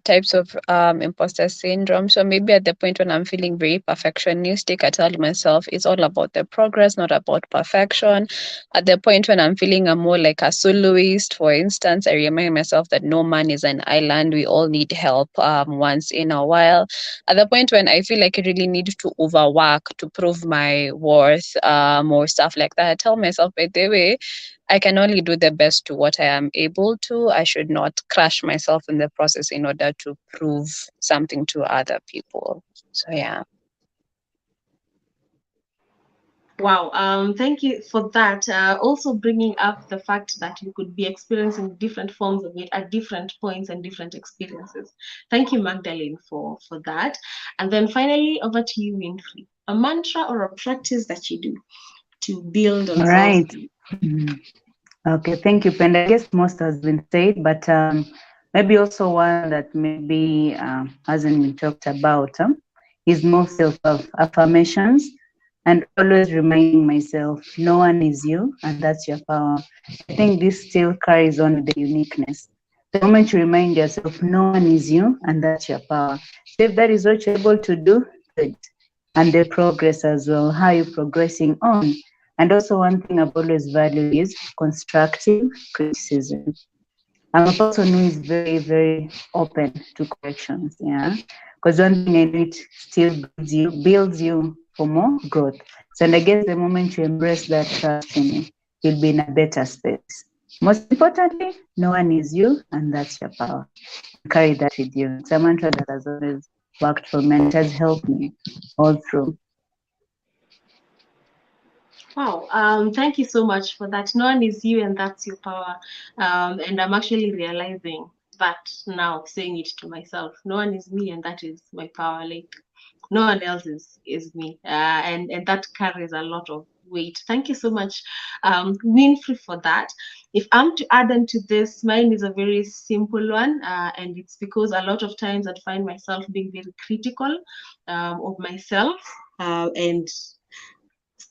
types of imposter syndrome. So maybe at the point when I'm feeling very perfectionistic, I tell myself it's all about the progress, not about perfection. At the point when I'm feeling I'm more like a soloist, for instance, I remind myself that no man is an island. We all need help once in a while. At the point when I feel like I really need to overwork to prove my worth, or stuff like that, I tell myself, by the way, I can only do the best to what I am able to. I should not crush myself in the process in order to prove something to other people. So, yeah. Wow, thank you for that. Also bringing up the fact that you could be experiencing different forms of it at different points and different experiences. Thank you, Magdalene, for that. And then finally, over to you, Winfrey. A mantra or a practice that you do to build on All self. right. Okay, thank you, Penda. I guess most has been said, but maybe also one that maybe hasn't been talked about is more self-affirmations, and always reminding myself, no one is you, and that's your power. I think this still carries on with the uniqueness. The moment you remind yourself, no one is you, and that's your power. So if that is what you're able to do, good. And the progress as well, how you're progressing on. And also one thing I've always valued is constructive criticism. I'm a person who is very, very open to corrections, yeah. Because one thing I know, it still builds you for more growth. So, and I guess the moment you embrace that trust in you, you'll be in a better space. Most importantly, no one is you, and that's your power. Carry that with you. It's a mantra that has always worked for me, and it has helped me all through. Wow, thank you so much for that. No one is you, and that's your power. And I'm actually realizing that now, saying it to myself. No one is me, and that is my power. Like no one else is me, and that carries a lot of weight. Thank you so much, Winfrey, for that. If I'm to add on to this, mine is a very simple one, and it's because a lot of times I find myself being very critical of myself, and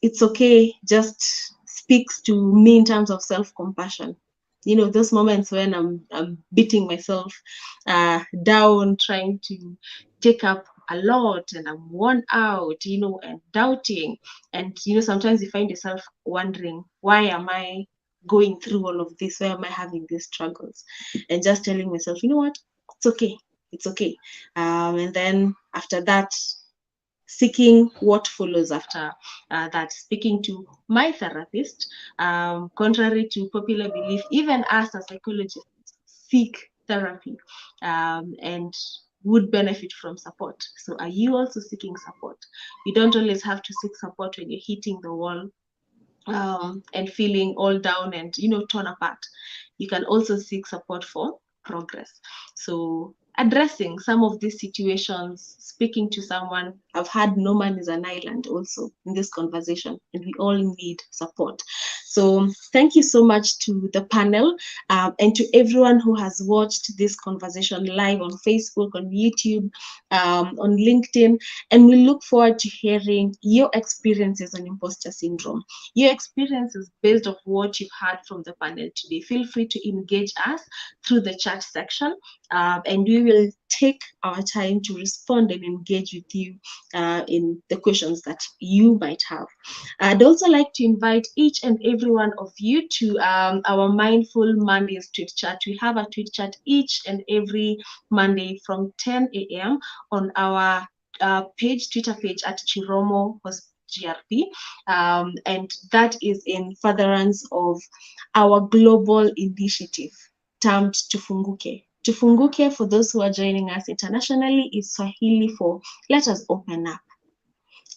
it's okay, just speaks to me in terms of self-compassion. You know, those moments when I'm beating myself down, trying to take up a lot, and I'm worn out, you know, and doubting. And, you know, sometimes you find yourself wondering, why am I going through all of this? Why am I having these struggles? And just telling myself, you know what? It's okay. It's okay. And then after that, seeking what follows after that, speaking to my therapist. Contrary to popular belief, even as a psychologist, seek therapy and would benefit from support. So are you also seeking support? You don't always have to seek support when you're hitting the wall and feeling all down and, you know, torn apart. You can also seek support for progress. So addressing some of these situations, speaking to someone. I've had no man is an island also in this conversation, and we all need support. So thank you so much to the panel and to everyone who has watched this conversation live on Facebook, on YouTube, on LinkedIn, and we look forward to hearing your experiences on imposter syndrome, your experiences based on what you've heard from the panel today. Feel free to engage us through the chat section, and we will take our time to respond and engage with you in the questions that you might have. I'd also like to invite each and every one of you to our Mindful Mondays tweet chat. We have a tweet chat each and every Monday from 10 a.m. on our Twitter page at Chiromo GRP, and that is in furtherance of our global initiative termed Tufunguke. Tufunguke, for those who are joining us internationally, is Swahili for let us open up.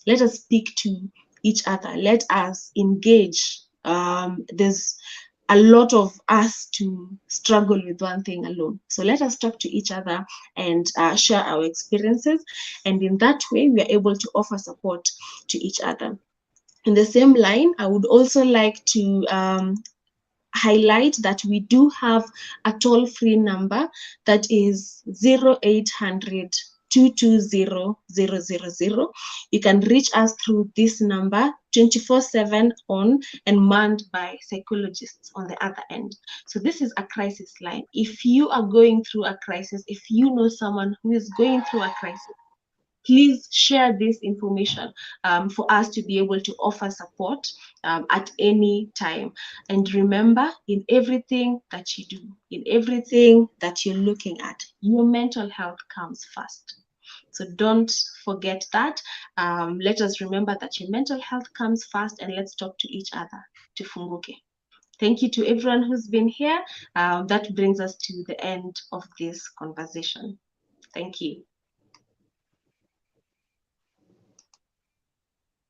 Let us speak to each other. Let us engage. There's a lot of us to struggle with one thing alone. So let us talk to each other and share our experiences. And in that way, we are able to offer support to each other. In the same line, I would also like to highlight that we do have a toll-free number that is 0800 220 000. You can reach us through this number 24/7 on and manned by psychologists on the other end. So this is a crisis line. If you are going through a crisis, if you know someone who is going through a crisis, please share this information for us to be able to offer support at any time. And remember, in everything that you do, in everything that you're looking at, your mental health comes first. So don't forget that. Let us remember that your mental health comes first, and let's talk to each other. Tufunguke. Thank you to everyone who's been here. That brings us to the end of this conversation. Thank you.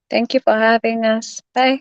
Thank you for having us. Bye.